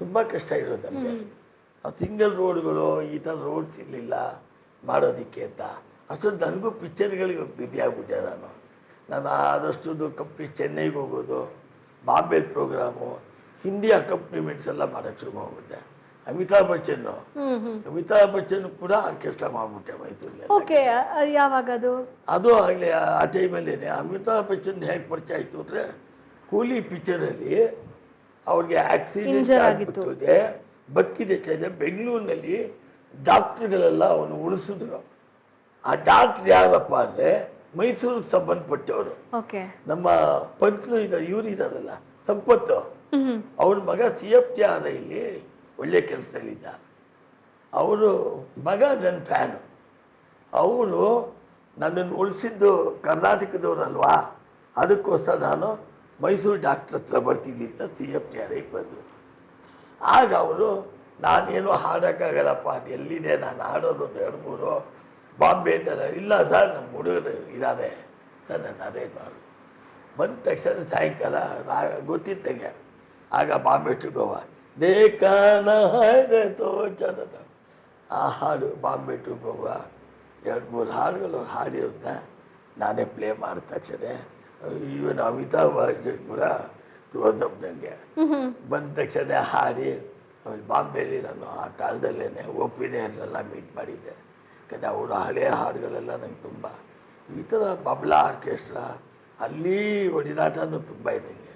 ತುಂಬ ಕಷ್ಟ ಇರೋದು ನಮಗೆ. ಸಿಂಗಲ್ ರೋಡ್ಗಳು ಈ ಥರ ರೋಡ್ಸ್ ಇರಲಿಲ್ಲ ಮಾಡೋದಕ್ಕೆ ಅಂತ. ಅಷ್ಟೊಂದು ನನಗೂ ಪಿಕ್ಚರ್ಗಳಿಗೆ ಬ್ಯುಸಿ ಆಗಿಬಿಟ್ಟೆ ನಾನು ಆದಷ್ಟು ಕಂಪ್ನಿ ಚೆನ್ನೈಗೆ ಹೋಗೋದು, ಬಾಂಬೆ ಪ್ರೋಗ್ರಾಮು, ಹಿಂದಿ ಅಕಂಪ್ನಿಮೆಂಟ್ಸ್ ಎಲ್ಲ ಮಾಡೋಕ್ಕೆ ಶುರು ಮಾಡಿಬಿಟ್ಟೆ. ಅಮಿತಾಬ್ ಬಚ್ಚನ್ ಕೂಡ ಆರ್ಕೆಸ್ಟ್ರಾ ಮಾಡಿಬಿಟ್ಟೆ ಮೈಸೂರಲ್ಲಿ. ಓಕೆ, ಯಾವಾಗ ಅದು ಆಗಲಿ ಆ ಟೈಮಲ್ಲೇ ಅಮಿತಾಬ್ ಬಚ್ಚನ್ ಹೇಗೆ ಪರಿಚಯ ಆಯಿತು ಅಂದರೆ, ಕೂಲಿ ಪಿಕ್ಚರಲ್ಲಿ ಅವ್ರಿಗೆ ಆಕ್ಸಿಡೆಂಟ್ ಆಗಿಬಿಟ್ಟಿದೆ, ಬದುಕಿದೆ ಚೈದೆ. ಬೆಂಗಳೂರಿನಲ್ಲಿ ಡಾಕ್ಟ್ರುಗಳೆಲ್ಲ ಅವನು ಉಳಿಸಿದ್ರು. ಆ ಡಾಕ್ಟ್ರ್ ಯಾರಪ್ಪ ಅಂದರೆ ಮೈಸೂರಿಗೆ ಸಂಬಂಧಪಟ್ಟವರು. ನಮ್ಮ ಪಂತ್ಲು ಇವರು ಇದ್ದಾರಲ್ಲ ಸಂಪತ್ತು, ಅವ್ರ ಮಗ CFTRI ಇಲ್ಲಿ ಒಳ್ಳೆ ಕೆಲಸದಲ್ಲಿದ್ದ. ಅವರು ಮಗ ನನ್ನ ಫ್ಯಾನು. ಅವರು ನನ್ನನ್ನು ಉಳಿಸಿದ್ದು ಕರ್ನಾಟಕದವರಲ್ವಾ, ಅದಕ್ಕೋಸ್ಕರ ನಾನು ಮೈಸೂರು ಡಾಕ್ಟ್ರ್ ಹತ್ರ ಬರ್ತೀನಿ ಅಂತ CFTRI ಬಂದರು. ಆಗ ಅವರು ನಾನೇನು ಹಾಡೋಕ್ಕಾಗಲ್ಲಪ್ಪ, ಅದು ಎಲ್ಲಿದೆ, ನಾನು ಹಾಡೋದು 2-3 ಬಾಂಬೆ ಅಂತ. ಇಲ್ಲ ಸರ್, ನಮ್ಮ ಹುಡುಗರು ಇದ್ದಾರೆ ಅಂತ ನಾನು ಅರೇಂಜ್ ಮಾಡು. ಬಂದ ತಕ್ಷಣ ಸಾಯಂಕಾಲ ಗೊತ್ತಿತ್ತಂಗೆ ಆಗ ಬಾಂಬೆ ಟು ಗೋವಾ ದೇಕಾನ ತೋಚನದ ಆ ಹಾಡು, ಬಾಂಬೆ ಟು ಗೋವಾ 2-3 ಹಾಡುಗಳು ಹಾಡಿರೋದನ್ನ ನಾನೇ ಪ್ಲೇ ಮಾಡಿದ ತಕ್ಷಣ ಇವನು ಅಮಿತಾಬ್ ಬಚ್ಚನ್ ಕೂಡ ಕ್ಲೋಸಪ್ ನನಗೆ. ಬಂದ ತಕ್ಷಣ ಹಾಡಿ ಆಮೇಲೆ ಬಾಂಬೆಯಲ್ಲಿ ನಾನು ಆ ಕಾಲದಲ್ಲೇ ಒಪಿನಿಯನ್ನೆಲ್ಲ ಮೀಟ್ ಮಾಡಿದ್ದೆ. ಯಾಕಂದರೆ ಅವರ ಹಳೆಯ ಹಾಡುಗಳೆಲ್ಲ ನಂಗೆ ತುಂಬ ಈ ಥರ ಬಬ್ಲಾ ಆರ್ಕೆಸ್ಟ್ರಾ ಅಲ್ಲಿ ಒಡಿನಾಟನೂ ತುಂಬ ಇದ್ದಂಗೆ.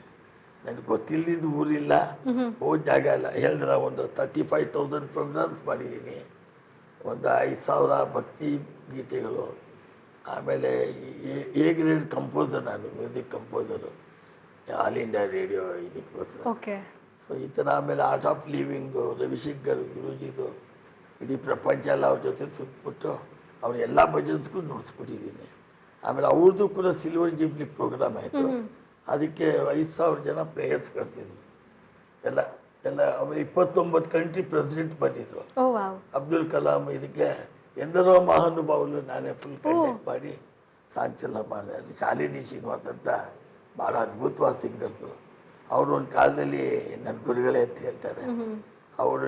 ನನಗೆ ಗೊತ್ತಿಲ್ಲದಿದ್ದು ಊರಿಲ್ಲ, ಹೋದ ಜಾಗ ಎಲ್ಲ ಹೇಳಿದ್ರೆ ಒಂದು 35,000 ಪ್ರೋಗ್ರಾಮ್ಸ್ ಮಾಡಿದ್ದೀನಿ. ಒಂದು 5,000 ಭಕ್ತಿ ಗೀತೆಗಳು. ಆಮೇಲೆ ಎ ಗ್ರೇಡ್ ಕಂಪೋಸರ್, ನಾನು music composer all India radio ಇದಕ್ಕೋಸ್ಕರ. ಸೊ ಈ ಥರ. ಆಮೇಲೆ ಆರ್ಟ್ ಆಫ್ ಲಿವಿಂಗು ರವಿಶಂಕರ್ ಗುರೂಜಿದು ಇಡೀ ಪ್ರಪಂಚ ಎಲ್ಲ ಅವ್ರ ಜೊತೆ ಸುತ್ತಬಿಟ್ಟು ಅವ್ರ ಎಲ್ಲ ಭಜನ್ಸ್ಗೂ ನುಡಿಸ್ಬಿಟ್ಟಿದ್ದೀನಿ. ಆಮೇಲೆ ಅವ್ರದ್ದು ಕೂಡ ಸಿಲ್ವರ್ ಜೂಬ್ಲಿ ಪ್ರೋಗ್ರಾಮ್ ಆಯಿತು. ಅದಕ್ಕೆ 5,000 ಜನ ಪ್ಲೇಯರ್ಸ್ ಕಳಿಸಿದ್ರು ಎಲ್ಲ. ಆಮೇಲೆ 29 ಕಂಟ್ರಿ ಪ್ರೆಸಿಡೆಂಟ್ ಬಂದಿದ್ರು. ಅಬ್ದುಲ್ ಕಲಾಂ ಇದಕ್ಕೆ ಎಂದರೋ ಮಹಾನುಭಾవులు ನಾನೇ ಫುಲ್ ಕಂಡಕ್ಟ್ ಮಾಡಿ ಸಾಂಗ್ಸ್ ಎಲ್ಲ ಮಾಡಿದೆ. ಶಾಲಿನಿ ಶ್ರೀನಿವಾಸ್ ಅಂತ ಭಾಳ ಅದ್ಭುತವಾದ ಸಿಂಗರ್ಸು. ಅವರು ಒಂದು ಕಾಲದಲ್ಲಿ ನನ್ನ ಗುರುಗಳೇ ಅಂತ ಹೇಳ್ತಾರೆ. ಅವರು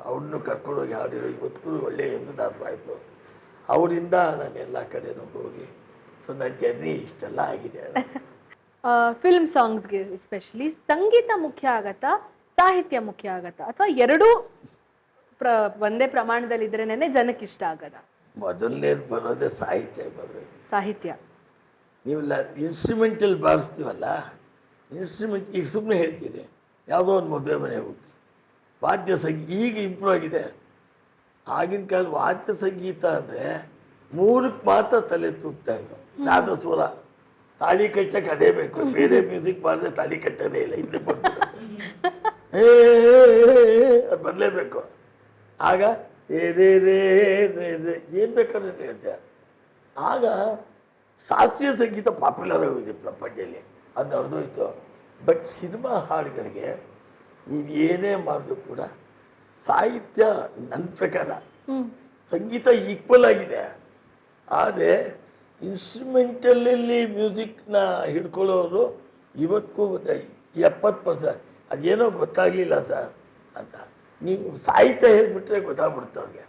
ಅವ್ರನ್ನೂ ಕರ್ಕೊಂಡೋಗಿ ಹಾಡಿರೋ ಇವತ್ತಿಗೂ ಒಳ್ಳೆಯ ಹೆಸರುದಾಸವಾಯಿತು. ಅವರಿಂದ ನಾನು ಎಲ್ಲ ಕಡೆನೂ ಹೋಗಿ. ಸೊ ನನ್ನ ಜರ್ನಿ ಇಷ್ಟೆಲ್ಲ ಆಗಿದೆ. ಫಿಲ್ಮ್ ಸಾಂಗ್ಸ್ಗೆ ಎಸ್ಪೆಷಲಿ ಸಂಗೀತ ಮುಖ್ಯ ಆಗತ್ತಾ, ಸಾಹಿತ್ಯ ಮುಖ್ಯ ಆಗತ್ತಾ, ಅಥವಾ ಎರಡೂ ಒಂದೇ ಪ್ರಮಾಣದಲ್ಲಿ ಇದ್ರೇನೆ ಜನಕ್ಕೆ ಇಷ್ಟ ಆಗದ? ಮೊದಲನೇದು ಬರೋದೇ ಸಾಹಿತ್ಯ ಬರಬೇಕು. ಸಾಹಿತ್ಯ ನೀವೆಲ್ಲ ಇನ್ಸ್ಟ್ರೂಮೆಂಟಲ್ಲಿ ಬಾರಿಸ್ತೀವಲ್ಲ, ಇನ್ಸ್ಟ್ರೂಮೆಂಟ್ ಈಗ ಸುಮ್ಮನೆ ಹೇಳ್ತೀರಿ, ಯಾವುದೋ ಒಂದು ಮದುವೆ ಮನೆ ಹೋಗ್ತೀವಿ, ವಾದ್ಯ ಸಂಗೀತ ಈಗ ಇಂಪ್ರೂವ್ ಆಗಿದೆ. ಆಗಿನ ಕಾಲ ವಾದ್ಯ ಸಂಗೀತ ಅಂದರೆ 3ಕ್ಕೆ ಮಾತ್ರ ತಲೆ ತೂಗ್ತಾ ಇದ್ರು. ನಾದಸ್ವರ, ತಾಳಿ ಕಟ್ಟಕ್ಕೆ ಅದೇ ಬೇಕು, ಬೇರೆ ಮ್ಯೂಸಿಕ್ ಮಾಡಿದ್ರೆ ತಾಳಿ ಕಟ್ಟೋದೇ ಇಲ್ಲ, ಹಿಂದೆ ಬಂದ್ಬಿಡುತ್ತೆ. ಅದು ಬರಲೇಬೇಕು. ಆಗ ರೇ ರೇ ರೇ ರೇ ಏನು ಬೇಕಾದ್ರೆ ಹೇಳ್ತೆ. ಆಗ ಶಾಸ್ತ್ರೀಯ ಸಂಗೀತ ಪಾಪ್ಯುಲರ್ ಆಗೋಗಿದೆ ಪ್ರಪಂಚದಲ್ಲಿ, ಅದು ನಡೆದೋಯ್ತು. ಬಟ್ ಸಿನಿಮಾ ಹಾಡುಗಳಿಗೆ ನೀವು ಏನೇ ಮಾಡಿದ್ರು ಕೂಡ ಸಾಹಿತ್ಯ ನನ್ನ ಪ್ರಕಾರ ಸಂಗೀತ ಈಕ್ವಲ್ ಆಗಿದೆ. ಆದರೆ ಇನ್ಸ್ಟ್ರೂಮೆಂಟಲಲ್ಲಿ ಮ್ಯೂಸಿಕ್ನ ಹಿಡ್ಕೊಳ್ಳೋರು ಇವತ್ತಿಗೂ 70%. ಅದೇನೋ ಗೊತ್ತಾಗಲಿಲ್ಲ ಸರ್ ಅಂತ. ನೀವು ಸಾಹಿತ್ಯ ಹೇಳ್ಬಿಟ್ರೆ ಗೊತ್ತಾಗ್ಬಿಡುತ್ತೆ ಅವ್ರಿಗೆ.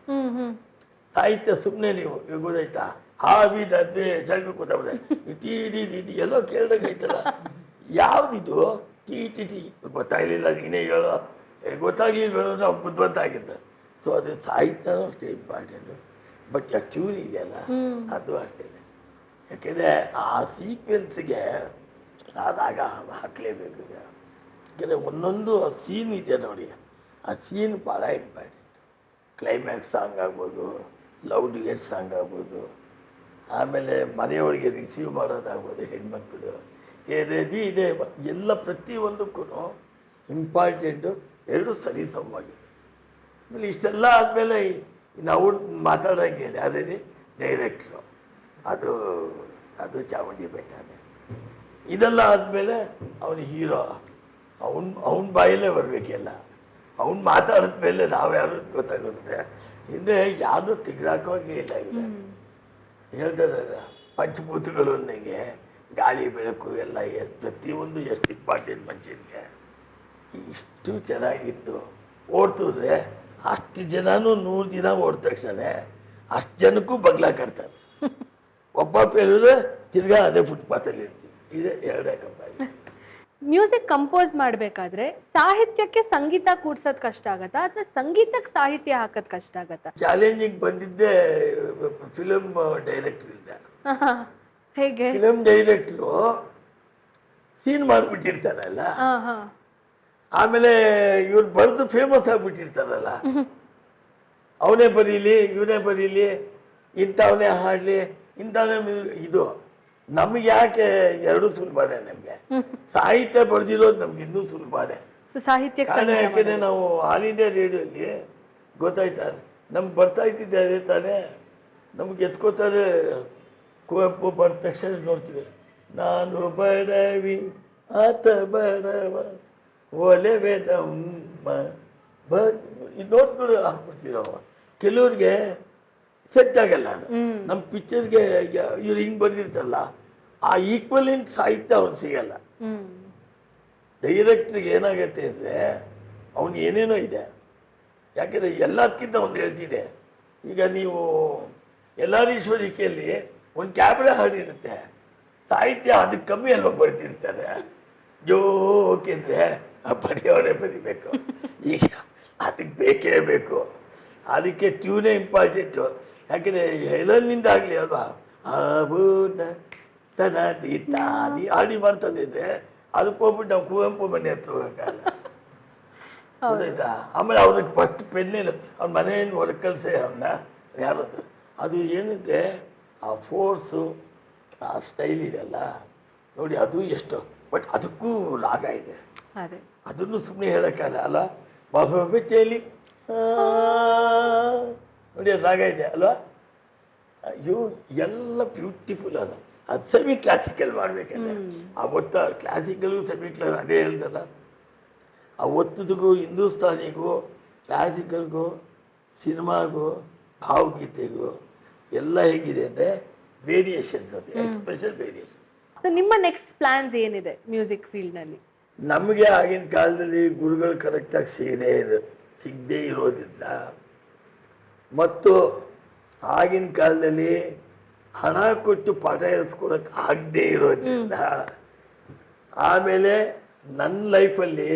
ಸಾಹಿತ್ಯ ಸುಮ್ಮನೆ ನೀವು ಈಗ ಗೊತ್ತಾಯ್ತಾ, ಹಾವಿ ದದ್ವೆ ಸಣ್ಣ ಗೊತ್ತಾಗ್ಬಿಡುತ್ತೆ. ಟಿ ಡಿ ಎಲ್ಲೋ ಕೇಳ್ದಂಗೆ ಐತಲ್ಲ, ಯಾವುದಿದು ಟಿ ಟಿ ಟಿ ಗೊತ್ತಾಗಲಿಲ್ಲ, ನೀನೇ ಹೇಳೋ ಗೊತ್ತಾಗ್ಲಿಲ್ಲ ನಾವು ಬುದ್ಧಿವಂತ ಆಗಿರ್ತಾರೆ. ಸೊ ಅದು ಸಾಹಿತ್ಯನೂ ಅಷ್ಟೇ ಇಂಪಾರ್ಟೆಂಟು. ಬಟ್ ಆ ಟ್ಯೂನ್ ಇದೆಯಲ್ಲ ಅದು ಅಷ್ಟೇ. ಯಾಕೆಂದರೆ ಆ ಸೀಕ್ವೆನ್ಸ್ಗೆ ಆ ರಾಗ ಹಾಕಲೇಬೇಕು. ಈಗ ಯಾಕೆಂದರೆ ಒಂದೊಂದು ಸೀನ್ ಇದೆ ನೋಡಿ, ಆ ಸೀನ್ ಭಾಳ ಇಂಪಾರ್ಟೆಂಟ್. ಕ್ಲೈಮ್ಯಾಕ್ಸ್ ಸಾಂಗ್ ಆಗ್ಬೋದು, ಲವ್ ಡ್ಯುಯೆಟ್ ಸಾಂಗ್ ಆಗ್ಬೋದು, ಆಮೇಲೆ ಮನೆಯೊಳಗೆ ರಿಸೀವ್ ಮಾಡೋದಾಗ್ಬೋದು ಹೆಣ್ಮಕ್ಳು, ಇದೆ ಎಲ್ಲ ಪ್ರತಿಯೊಂದಕ್ಕೂ ಇಂಪಾರ್ಟೆಂಟು. ಎರಡು ಸರಿ ಸಮವಾಗಿದೆ. ಆಮೇಲೆ ಇಷ್ಟೆಲ್ಲ ಆದಮೇಲೆ ನಾವು ಮಾತಾಡೋಂಗೆ ಯಾರೇ ಡೈರೆಕ್ಟ್ರು, ಅದು ಚಾಮುಂಡಿ ಬೆಟ್ಟನೇ. ಇದೆಲ್ಲ ಆದಮೇಲೆ ಅವನು ಹೀರೋ, ಅವನ ಬಾಯಲ್ಲೇ ಬರಬೇಕೆಲ್ಲ. ಅವ್ನು ಮಾತಾಡಿದ ಮೇಲೆ ನಾವು ಯಾರು ಗೊತ್ತಾಗುತ್ತೆ. ಹಿಂದೆ ಯಾರೂ ತೆಗೆದಾಕೋಂಗೇ ಇಲ್ಲ. ಈಗ ಹೇಳ್ತಾರೆ ಪಂಚಭೂತಗಳು ನನಗೆ ಗಾಳಿ ಬೆಳಕು ಎಲ್ಲ ಪ್ರತಿಯೊಂದು ಎಷ್ಟು ಇಂಪಾರ್ಟೆಂಟ್ ಮನುಷ್ಯನಿಗೆ. ಇಷ್ಟು ಚೆನ್ನಾಗಿತ್ತು. ಓಡ್ತಿದ್ರೆ ಅಷ್ಟು ಜನನೂ 100 ದಿನ ಓಡಿದ ತಕ್ಷಣ ಅಷ್ಟು ಜನಕ್ಕೂ ಬಗ್ಲ ಕಟ್ತಾರೆ. ಒಬ್ಬ ಹೇಳಿದ್ರೆ ತಿರ್ಗಾ ಅದೇ ಫುಟ್ಪಾತಲ್ಲಿ ಇರ್ತೀವಿ. ಇದೇ ಎರಡೇ ಕಂಪಾರಿ. ಮ್ಯೂಸಿಕ್ ಕಂಪೋಸ್ ಮಾಡಬೇಕಾದ್ರೆ ಸಾಹಿತ್ಯಕ್ಕೆ ಸಂಗೀತ ಕೂಡ್ಸೋದು ಕಷ್ಟ ಆಗತ್ತಾ ಅಥವಾ ಸಂಗೀತಕ್ಕೆ ಸಾಹಿತ್ಯ ಹಾಕೋದು ಕಷ್ಟ ಆಗತ್ತಾ? ಚಾಲೆಂಜಿಂಗ್ ಬಂದಿದ್ದೆ ಫಿಲಮ್ ಡೈರೆಕ್ಟ್ರಿಂದ. ಹೇಗೆ? ಫಿಲಮ್ ಡೈರೆಕ್ಟ್ರು ಸೀನ್ ಮಾಡಿಬಿಟ್ಟಿರ್ತಾರಲ್ಲ, ಆಮೇಲೆ ಇವ್ರು ಬರೆದು ಫೇಮಸ್ ಆಗಿಬಿಟ್ಟಿರ್ತಾರಲ್ಲ, ಅವನೇ ಬರೀಲಿ ಇವನೇ ಬರೀಲಿ, ಇಂಥವನೇ ಹಾಡಲಿ ಇಂಥವನೇ ಇದು. ನಮ್ಗೆ ಯಾಕೆ ಎರಡು ಸುಲಭನೇ. ನಮಗೆ ಸಾಹಿತ್ಯ ಬರೆದಿರೋದು ನಮ್ಗೆ ಇನ್ನೂ ಸುಲಭನೇ. ಕಾರಣ ಯಾಕೆಂದರೆ ನಾವು ಆಲ್ ಇಂಡಿಯಾ ರೇಡಿಯೋಲ್ಲಿ ಗೊತ್ತಾಯ್ತಾ ನಮ್ಗೆ ಬರ್ತಾ ಇದ್ದಿದ್ದೆ ಅದೇ ತಾನೇ. ನಮ್ಗೆ ಎತ್ಕೋತಾರೆ ಕುವೆಂಪು ಬರೆದ ತಕ್ಷಣ ನೋಡ್ತೀವಿ, ನಾನು ಬಡವಿ ಆತ ಬಡವ ಒಲೆವೆ ನಮ್ಮ ಈ ನೋಟ್ಗಳು ಹಾಕ್ಬಿಡ್ತೀವಿ ನಾವು. ಕೆಲವ್ರಿಗೆ ಸೆಟ್ ಆಗಲ್ಲ. ನಮ್ಮ ಪಿಕ್ಚರ್ಗೆ ಇವ್ರು ಹಿಂಗೆ ಬರೆದಿರ್ತಾರಲ್ಲ, ಆ ಈಕ್ವಲೆಂಟ್ ಸಾಹಿತ್ಯ ಅವ್ರು ಸಿಗಲ್ಲ. ಡೈರೆಕ್ಟ್ರಿಗೆ ಏನಾಗತ್ತೆ ಅಂದರೆ ಅವ್ನು ಏನೇನೋ ಇದೆ. ಯಾಕೆಂದರೆ ಎಲ್ಲದಕ್ಕಿಂತ ಒಂದು ಹೇಳ್ತಿದೆ. ಈಗ ನೀವು ಎಲ್ಲಾರೀಶ್ವರಿಕೆಯಲ್ಲಿ ಒಂದು ಕ್ಯಾಬ್ರೆ ಹಾಡಿರುತ್ತೆ, ಸಾಹಿತ್ಯ ಅದಕ್ಕೆ ಕಮ್ಮಿ ಅಲ್ವ ಬರೆದಿರ್ತಾರೆ. ಜೋಕೆಂದರೆ ಬರೆಯೋರೇ ಬರಿಬೇಕು. ಈಗ ಅದಕ್ಕೆ ಬೇಕೇ ಬೇಕು. ಅದಕ್ಕೆ ಟ್ಯೂನೇ ಇಂಪಾರ್ಟೆಂಟು. ಯಾಕೆಂದರೆ ಎಲ್ಲನಿಂದ ಆಗಲಿ ಅಲ್ವಾ, ತನ ತಾನಿ ಆಡಿ ಮಾಡ್ತದೆ ಅಂದರೆ ಅದಕ್ಕೆ ಹೋಗ್ಬಿಟ್ಟು ನಾವು ಕುವೆಂಪು ಮನೆ ಹತ್ರ ಹೋಗೋಕ್ಕಾಗಲ್ಲ. ಗೊತ್ತಾಯ್ತಾ? ಆಮೇಲೆ ಅವ್ರಿಗೆ ಫಸ್ಟ್ ಪೆನ್ನಿಲ್ಲ, ಅವ್ನ ಮನೆಯನ್ನು ಹೊರಗೆ ಕಳಿಸೆ ಅವನ್ನ ಯಾರದು. ಅದು ಏನಿದೆ ಆ ಫೋರ್ಸು, ಆ ಸ್ಟೈಲ್ ಇದೆಯಲ್ಲ ನೋಡಿ, ಅದು ಎಷ್ಟು. ಬಟ್ ಅದಕ್ಕೂ ರಾಗ ಇದೆ. ಅದನ್ನು ಸುಮ್ಮನೆ ಹೇಳೋಕ್ಕಾಗಲ್ಲ ಅಲ್ಲ. ಬಾಬೆಚ್ಚೇಲಿ ನೋಡಿ ಅದು ರಾಗ ಇದೆ ಅಲ್ವಾ. ಅಯ್ಯೋ ಎಲ್ಲ ಬ್ಯೂಟಿಫುಲ್ ಅಲ್ಲ. ಅದು ಸೆಮಿ ಕ್ಲಾಸಿಕಲ್ ಮಾಡಬೇಕಂದ್ರೆ ಆ ಒತ್ತ ಕ್ಲಾಸಿಕಲ್ಗೂ ಸೆಮಿ ಕ್ಲಾಸ್ ಅದೇ ಹೇಳ್ದಲ್ಲ. ಆ ಒತ್ತದಿಗೂ ಹಿಂದೂಸ್ತಾನಿಗೂ ಕ್ಲಾಸಿಕಲ್ಗೂ ಸಿನಿಮಾಗೂ ಭಾವಗೀತೆಗೂ ಎಲ್ಲ ಹೇಗಿದೆ ಅಂದರೆ ವೇರಿಯೇಷನ್ಸ್, ಅದು ಎಕ್ಸ್ಪ್ರೆಷನ್ ವೇರಿಯೇಷನ್. ಸೊ ನಿಮ್ಮ ನೆಕ್ಸ್ಟ್ ಪ್ಲಾನ್ಸ್ ಏನಿದೆ ಮ್ಯೂಸಿಕ್ ಫೀಲ್ಡ್ನಲ್ಲಿ? ನಮಗೆ ಆಗಿನ ಕಾಲದಲ್ಲಿ ಗುರುಗಳು ಕರೆಕ್ಟಾಗಿ ಸಿಗದೇ ಇರೋದ್ರಿಂದ ಮತ್ತು ಆಗಿನ ಕಾಲದಲ್ಲಿ ಹಣ ಕೊಟ್ಟು ಪಾಠ ಹೇಳಿಸ್ಕೊಳಕ್ಕೆ ಆಗದೇ ಇರೋದ್ರಿಂದ, ಆಮೇಲೆ ನನ್ನ ಲೈಫಲ್ಲಿ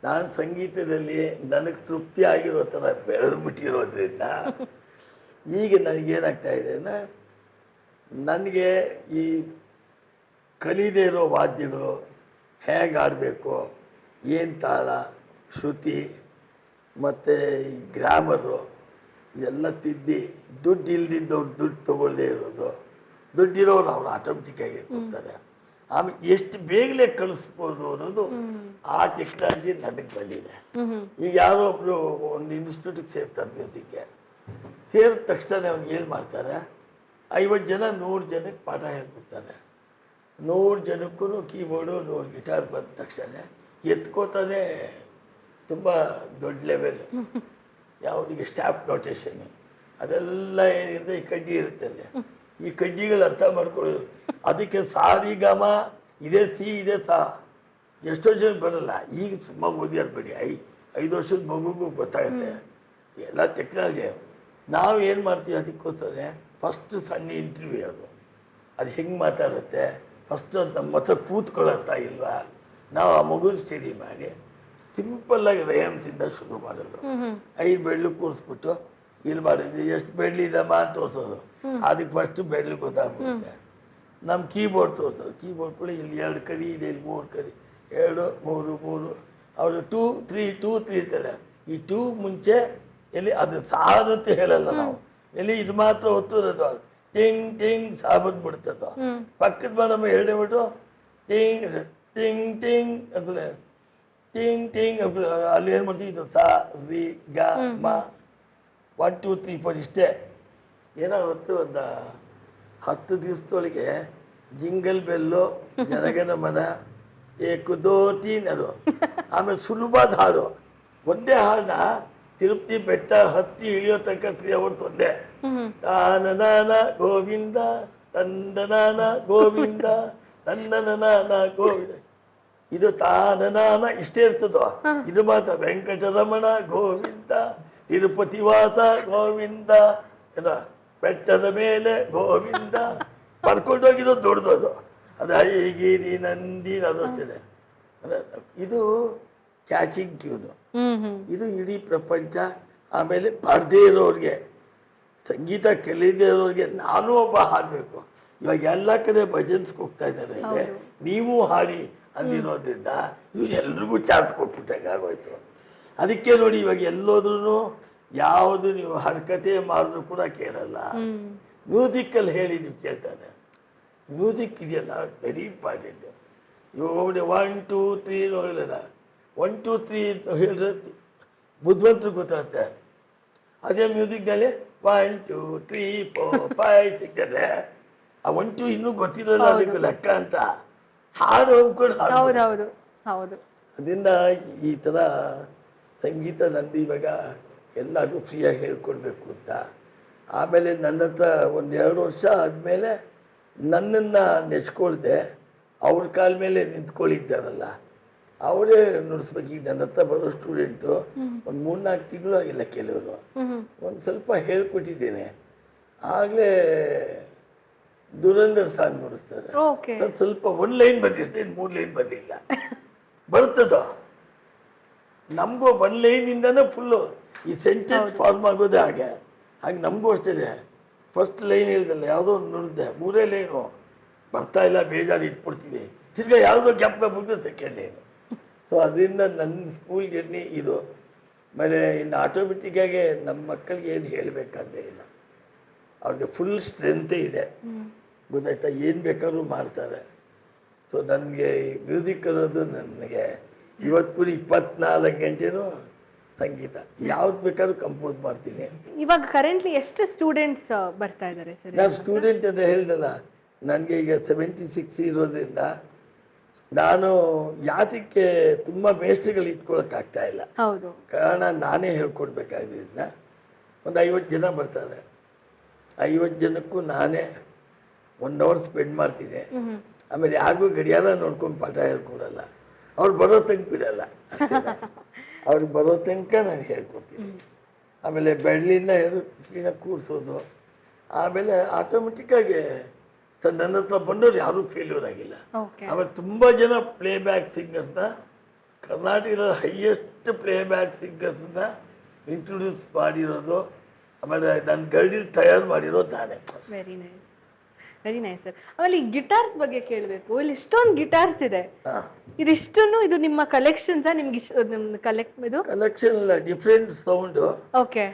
ನಾನು ಸಂಗೀತದಲ್ಲಿ ನನಗೆ ತೃಪ್ತಿ ಆಗಿರೋ ಥರ ಬೆಳೆದು ಬಿಟ್ಟಿರೋದ್ರಿಂದ ಈಗ ನನಗೇನಾಗ್ತಾ ಇದೆ ಅಂದರೆ ನನಗೆ ಈ ಕಲಿದೇ ಇರೋ ವಾದ್ಯಗಳು ಹೇಗೆ ಆಡಬೇಕು, ಏನು ತಾಳ, ಶ್ರುತಿ ಮತ್ತು ಗ್ರಾಮರು ಇದೆಲ್ಲ ತಿದ್ದಿ ದುಡ್ಡು ಇಲ್ದಿದ್ದವ್ರು ದುಡ್ಡು ತೊಗೊಳ್ದೇ ಇರೋದು, ದುಡ್ಡಿರೋರು ಅವ್ರು ಆಟೋಮೆಟಿಕ್ಕಾಗಿ ಕೊಡ್ತಾರೆ. ಆಮೇಲೆ ಎಷ್ಟು ಬೇಗನೆ ಕಳಿಸ್ಬೋದು ಅನ್ನೋದು ಆ ಟೆಕ್ನಾಲಜಿ ನನಗೆ ಬಂದಿದೆ. ಈಗ ಯಾರೋ ಒಬ್ಬರು ಒಂದು ಇನ್ಸ್ಟಿಟ್ಯೂಟಿಗೆ ಸೇರ್ತಾರೆ, ಮ್ಯೂಸಿಕ್ಗೆ ಸೇರಿದ ತಕ್ಷಣ ಅವ್ನಿಗೆ ಏನು ಮಾಡ್ತಾರೆ, 50 ಜನ 100 ಜನಕ್ಕೆ ಪಾಠ ಹೇಳ್ಕೊಡ್ತಾರೆ. 100 ಜನಕ್ಕೂ ಕೀಬೋರ್ಡು 100 ಗಿಟಾರ್ ಬಂದ ತಕ್ಷಣ ಎತ್ಕೋತಾನೆ ತುಂಬ ದೊಡ್ಡ ಲೆವೆಲ್. ಯಾವುದಿಗೆ ಸ್ಟ್ಯಾಪ್ ನೋಟೇಷನ್ ಅದೆಲ್ಲ ಏನಿರುತ್ತೆ, ಈ ಕಡ್ಡಿ ಇರುತ್ತೆ ಅಲ್ಲಿ, ಈ ಕಡ್ಡಿಗಳು ಅರ್ಥ ಮಾಡ್ಕೊಳ್ಳೋದು. ಅದಕ್ಕೆ ಸಾರಿಗಮ ಇದೇ ಸಿ ಇದೇ ಸಾ ಎಷ್ಟೋ ಜನ ಬರಲ್ಲ. ಈಗ ಸುಮ್ಮ ಓದಿಯಾರು ಬೇಡಿ, 5 ವರ್ಷದ ಮಗುಗೂ ಗೊತ್ತಾಗುತ್ತೆ ಎಲ್ಲ ಟೆಕ್ನಾಲಜಿ. ನಾವು ಏನು ಮಾಡ್ತೀವಿ ಅದಕ್ಕೋಸ್ಕರ ಫಸ್ಟ್ ಸಣ್ಣ ಇಂಟರ್ವ್ಯೂ ಅದು ಹೆಂಗೆ ಮಾತಾಡುತ್ತೆ ಫಸ್ಟು ನಮ್ಮ ಹತ್ರ ಕೂತ್ಕೊಳ್ಳುತ್ತಾ ಇಲ್ವಾ, ನಾವು ಆ ಮಗುನ ಸ್ಟಡಿ ಮಾಡಿ ಸಿಂಪಲ್ಲಾಗಿ ರಯಾಮ್ಸಿಂದ ಶುರು ಮಾಡೋದು. 5 ಬೆಳ್ಳು ಕೂರಿಸ್ಬಿಟ್ಟು ಇಲ್ಲಿ ಮಾಡಿದ್ವಿ, ಎಷ್ಟು ಬೆಳ್ಳಿದಮ್ಮ ಅಂತ ತೋರಿಸೋದು. ಅದಕ್ಕೆ ಫಸ್ಟು ಬೆಳ್ಳು ಗೊತ್ತಾಗ್ಬಿಡುತ್ತೆ. ನಮ್ಮ ಕೀಬೋರ್ಡ್ ತೋರಿಸೋದು, ಕೀಬೋರ್ಡ್ ಕೂಡ ಇಲ್ಲಿ 2 ಕರಿ ಇದೆ, ಇಲ್ಲಿ 3 ಕರಿ, 2 3 3 ಅವರು 2 3 2 3 ಇರ್ತಾರೆ. ಈ 2 ಮುಂಚೆ ಎಲ್ಲಿ ಅದು ಸಾರಂತ ಹೇಳಲ್ಲ ನಾವು, ಎಲ್ಲಿ ಇದು ಮಾತ್ರ ಒತ್ತಿರೋದು, ಟಿಂಗ್ ಟಿಂಗ್ ಸಾ ಬಂದ್ಬಿಡ್ತದ. ಪಕ್ಕದ ಮೇಡಮ್ 2 ಬಿಟ್ಟು ಟಿಂಗ್ ಟಿಂಗ್ ಟಿಂಗ್ ಅಂದ್ರೆ ಟಿಂಗ್ ಟಿಂಗ್ ಅಲ್ಲಿ ಏನು ಮಾಡ್ತೀವಿ, ಇದು ಸಾ ರಿ ಗ ಮ 1 2 3 4 ಇಷ್ಟೇ. ಏನಾಗುತ್ತೆ, ಒಂದು 10 ದಿವಸದೊಳಗೆ ಜಿಂಗಲ್ ಬೆಲ್ಲು, ಜನಗಣ ಮನ, ಏಕು ದೋ ತೀನ್ ಅದು. ಆಮೇಲೆ ಸುಲಭದ ಹಾಡು, ಒಂದೇ ಹಾಡನ್ನ ತಿರುಪತಿ ಬೆಟ್ಟ ಹತ್ತಿ ಇಳಿಯೋ ತನಕ 3 hours ಒಂದೇ. ತಾನನಾನ ಗೋವಿಂದ ತಂದನಾನ ಗೋವಿಂದ ತಂದನಾನ ಗೋವಿಂದ, ಇದು ತಾನನಾನ ಇಷ್ಟೇ ಇರ್ತದೋ. ಇದು ಮಾತ್ರ ವೆಂಕಟರಮಣ ಗೋವಿಂದ ತಿರುಪತಿ ವಾಸ ಗೋವಿಂದ, ಏನೋ ಬೆಟ್ಟದ ಮೇಲೆ ಗೋವಿಂದ ಬರ್ಕೊಂಡೋಗಿರೋ ದೊಡ್ಡದು. ಅದು ಐಗಿರಿ ನಂದಿ ಅದು ಅಷ್ಟೇ. ಇದು ಕ್ಯಾಚಿಂಗ್ ಟ್ಯೂನು, ಇದು ಇಡೀ ಪ್ರಪಂಚ. ಆಮೇಲೆ ಪಾಡದೇ ಇರೋರಿಗೆ, ಸಂಗೀತ ಕಲಿಯದೇ ಇರೋರಿಗೆ ನಾನು ಒಬ್ಬ ಹಾಡಬೇಕು. ಇವಾಗ ಎಲ್ಲ ಕಡೆ ಭಜನ್ಸ್ಗೆ ಹೋಗ್ತಾ ಇದ್ದಾರೆ ಅಂದರೆ ನೀವು ಹಾಡಿ ಅಂದಿರೋದ್ರಿಂದ ಇವರೆಲ್ರಿಗೂ ಚಾನ್ಸ್ ಕೊಟ್ಬಿಟ್ಟಾಗ ಆಗೋಯ್ತು. ಅದಕ್ಕೆ ನೋಡಿ ಇವಾಗ ಎಲ್ಲೋದ್ರೂ ಯಾವುದು ನೀವು ಹರಕತೆ ಮಾಡಿದ್ರು ಕೂಡ ಕೇಳಲ್ಲ. ಮ್ಯೂಸಿಕಲ್ಲಿ ಹೇಳಿ ನೀವು ಕೇಳ್ತಾನೆ. ಮ್ಯೂಸಿಕ್ ಇದೆಯಲ್ಲ ವೆರಿ ಇಂಪಾರ್ಟೆಂಟ್. ಇವಾಗ 1 2 3 ಹೋಗಲಿಲ್ಲ, 1 2 3 ಹೇಳಿದ್ರೆ ಬುದ್ಧಿವಂತರು ಗೊತ್ತಾಗುತ್ತೆ. ಅದೇ ಮ್ಯೂಸಿಕ್ನಲ್ಲಿ 1 2 3 4 5 ಸಿಗ್ತದೆ. ಆ 1 2 ಇನ್ನೂ ಗೊತ್ತಿರಲ್ಲ ಅದಕ್ಕೆ ಲೆಕ್ಕ ಅಂತ ಹಾಡು ಅಂದ್ಕೊಂಡು ಹೌದು ಹೌದು. ಅದರಿಂದ ಈ ಥರ ಸಂಗೀತ ನಂದು ಇವಾಗ ಎಲ್ಲರಿಗೂ ಫ್ರೀಯಾಗಿ ಹೇಳ್ಕೊಡ್ಬೇಕು ಅಂತ. ಆಮೇಲೆ ನನ್ನ ಹತ್ರ 1-2 ವರ್ಷ ಆದಮೇಲೆ ನನ್ನನ್ನು ನೆಚ್ಕೊಳ್ದೆ ಅವ್ರ ಕಾಲ ಮೇಲೆ ನಿಂತ್ಕೊಳ್ಳಿದ್ದಾರಲ್ಲ ಅವರೇ ನುಡಿಸ್ಬೇಕು. ಈಗ ನನ್ನ ಹತ್ರ ಬರೋ ಸ್ಟೂಡೆಂಟು ಒಂದು 3-4 ತಿಂಗಳು ಆಗಿಲ್ಲ, ಕೆಲವರು ಒಂದು ಸ್ವಲ್ಪ ಹೇಳ್ಕೊಟ್ಟಿದ್ದೇನೆ. ಆಗಲೇ ದುರಂಧರ್ ಸಾಂಗ್ ನುಡಿಸ್ತಾರೆ. ಸ್ವಲ್ಪ 1 ಲೈನ್ ಬಂದಿರ್ತೇನೆ, 3 ಲೈನ್ ಬಂದಿಲ್ಲ, ಬರ್ತದೋ ನಮಗೂ 1 ಲೈನಿಂದನೇ ಫುಲ್ಲು ಈ ಸೆಂಟೆನ್ಸ್ ಫಾರ್ಮ್ ಆಗೋದೇ ಹಾಗೆ ನಮಗೂ ಅಷ್ಟೇ. ಫಸ್ಟ್ ಲೈನ್ ಹೇಳ್ದಲ್ಲ, ಯಾವುದೋ ಒಂದು ನುಡಿದೆ, 3 ಲೈನು ಬರ್ತಾ ಇಲ್ಲ, ಬೇಜಾರು ಇಟ್ಬಿಡ್ತೀವಿ. ತಿರ್ಗಾ ಯಾವುದೋ ಗ್ಯಾಪ್ಗೆ ಸೆಕೆಂಡ್ ಲೈನು. ಸೊ ಅದರಿಂದ ನನ್ನ ಸ್ಕೂಲ್ ಜರ್ನಿ ಇದು. ಆಮೇಲೆ ಇನ್ನು ಆಟೋಮೆಟಿಕ್ಕಾಗಿ ನಮ್ಮ ಮಕ್ಕಳಿಗೆ ಏನು ಹೇಳಬೇಕಾದ್ದೇ ಇಲ್ಲ, ಅವ್ರಿಗೆ ಫುಲ್ ಸ್ಟ್ರೆಂತೇ ಇದೆ, ಗೊತ್ತಾಯ್ತಾ, ಏನು ಬೇಕಾದ್ರೂ ಮಾಡ್ತಾರೆ. ಸೊ ನನಗೆ ಮ್ಯೂಸಿಕ್ ಅನ್ನೋದು ನನಗೆ ಇವತ್ತು 24 ಗಂಟೆನೂ ಸಂಗೀತ ಯಾವ್ದು ಬೇಕಾದ್ರೂ ಕಂಪೋಸ್ ಮಾಡ್ತೀನಿ. ಇವಾಗ ಕರೆಂಟ್ಲಿ ಎಷ್ಟು ಸ್ಟೂಡೆಂಟ್ಸ್ ಬರ್ತಾ ಇದ್ದಾರೆ ಸರ್? ನಾನು ಸ್ಟೂಡೆಂಟ್ ಅಂತ ಹೇಳ್ದಲ್ಲ, ನನಗೆ ಈಗ 76 ಇರೋದ್ರಿಂದ ನಾನು ಯಾತಕ್ಕೆ ತುಂಬ ಮೇಸ್ಟ್ರಿಗಳು ಇಟ್ಕೊಳಕ್ಕಾಗ್ತಾ ಇಲ್ಲ. ಹೌದು, ಕಾರಣ ನಾನೇ ಹೇಳ್ಕೊಡ್ಬೇಕಾದ್ರಿಂದ ಒಂದು 50 ಜನ ಬರ್ತಾರೆ. 50 ಜನಕ್ಕೂ ನಾನೇ 1 hour ಸ್ಪೆಂಡ್ ಮಾಡ್ತೀನಿ. ಆಮೇಲೆ ಯಾರಿಗೂ ಗಡಿಯಾರ ನೋಡ್ಕೊಂಡು ಪಾಠ ಹೇಳ್ಕೊಡಲ್ಲ, ಅವ್ರು ಬರೋ ತನಕ ಬಿಡಲ್ಲ ಅಷ್ಟೇ. ಅವ್ರಿಗೆ ಬರೋ ತನಕ ನಾನು ಹೇಳ್ಕೊಡ್ತೀನಿ. ಆಮೇಲೆ ಬೆಳ್ಳಿಂದ ಹಿಡಿದು ಕೂರಿಸೋದು. ಆಮೇಲೆ ಆಟೋಮೆಟಿಕ್ಕಾಗಿ ನನ್ನ ಹತ್ರ ಬಂದವ್ರು ಯಾರೂ ಫೇಲ್ಯೂರ್ ಆಗಿಲ್ಲ. ಆಮೇಲೆ ತುಂಬ ಜನ ಪ್ಲೇಬ್ಯಾಕ್ ಸಿಂಗರ್ಸ್ನ, ಕರ್ನಾಟಕದ ಹೈಯೆಸ್ಟ್ ಪ್ಲೇಬ್ಯಾಕ್ ಸಿಂಗರ್ಸ್ನ ಇಂಟ್ರೊಡ್ಯೂಸ್ ಮಾಡಿರೋದು, ಆಮೇಲೆ ನನ್ನ ಗೈಡಲ್ಲಿ ತಯಾರು ಮಾಡಿರೋದು ನಾನೇ. Very nice, very nice sir. ಆಮೇಲೆ ಈ ಗಿಟಾರ್ಸ್ ಬಗ್ಗೆ ಕೇಳಬೇಕು. ಇಲ್ಲಿ ಇಷ್ಟೊಂದು ಗಿಟಾರ್ಸ್ ಇದೆ, ಇದಿಷ್ಟನ್ನು ಇದು ನಿಮ್ಮ ಕಲೆಕ್ಷನ್ಸ್? ನಿಮ್ಗೆ ಇದು ಕಲೆಕ್ಷನ್ ಇಲ್ಲ, ಡಿಫ್ರೆಂಟ್ ಸೌಂಡು. ಓಕೆ.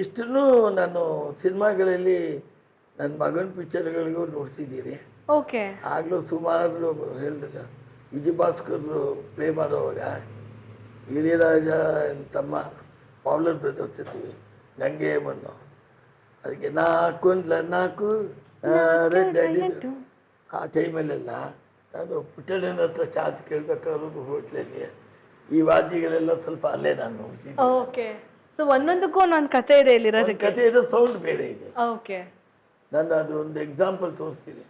ಇಷ್ಟನ್ನು ನಾನು ಸಿನಿಮಾಗಳಲ್ಲಿ ನನ್ನ ಮಗನ ಪಿಕ್ಚರ್ಗಳಿಗೂ ನೋಡ್ಸಿದ್ದೀನಿ. ಓಕೆ. ಆಗಲೂ ಸುಮಾರು ಹೇಳಿದ್ರೆ ವಿಜಯ ಭಾಸ್ಕರ್ ಪ್ಲೇ ಮಾಡೋವಾಗ ಇಳಿಯರಾಜ ತಮ್ಮ ಪೌಲರ್ ಬ್ರದರ್ಸ್ ಇರ್ತೀವಿ, ಗಂಗೆ ಮಣ್ಣು, ಅದಕ್ಕೆ 4 ಆ ಟೈಮಲ್ಲೆಲ್ಲ ನಾನು ಪುಟ್ಟಣ್ಣನ ಹತ್ರ ಚಾರ್ಜ್ ಕೇಳಬೇಕಾದ್ರು ಹೋಟ್ಲಲ್ಲಿ ಈ ವಾದ್ಯಗಳೆಲ್ಲ ಸ್ವಲ್ಪ ಅಲ್ಲೇ ನಾನು ನೋಡ್ತೀನಿ. ಓಕೆ. ಸೊ ಒಂದೊಂದಕ್ಕೂ ಒಂದೊಂದು ಕತೆ ಇದೆ ಇಲ್ಲಿರೋದಕ್ಕೆ. ಕತೆ ಇದೆ, ಸೌಂಡ್ ಬೇರೆ ಇದೆ. ಓಕೆ. ನಾನು ಅದು ಒಂದು ಎಕ್ಸಾಂಪಲ್ ತೋರಿಸ್ತೀನಿ.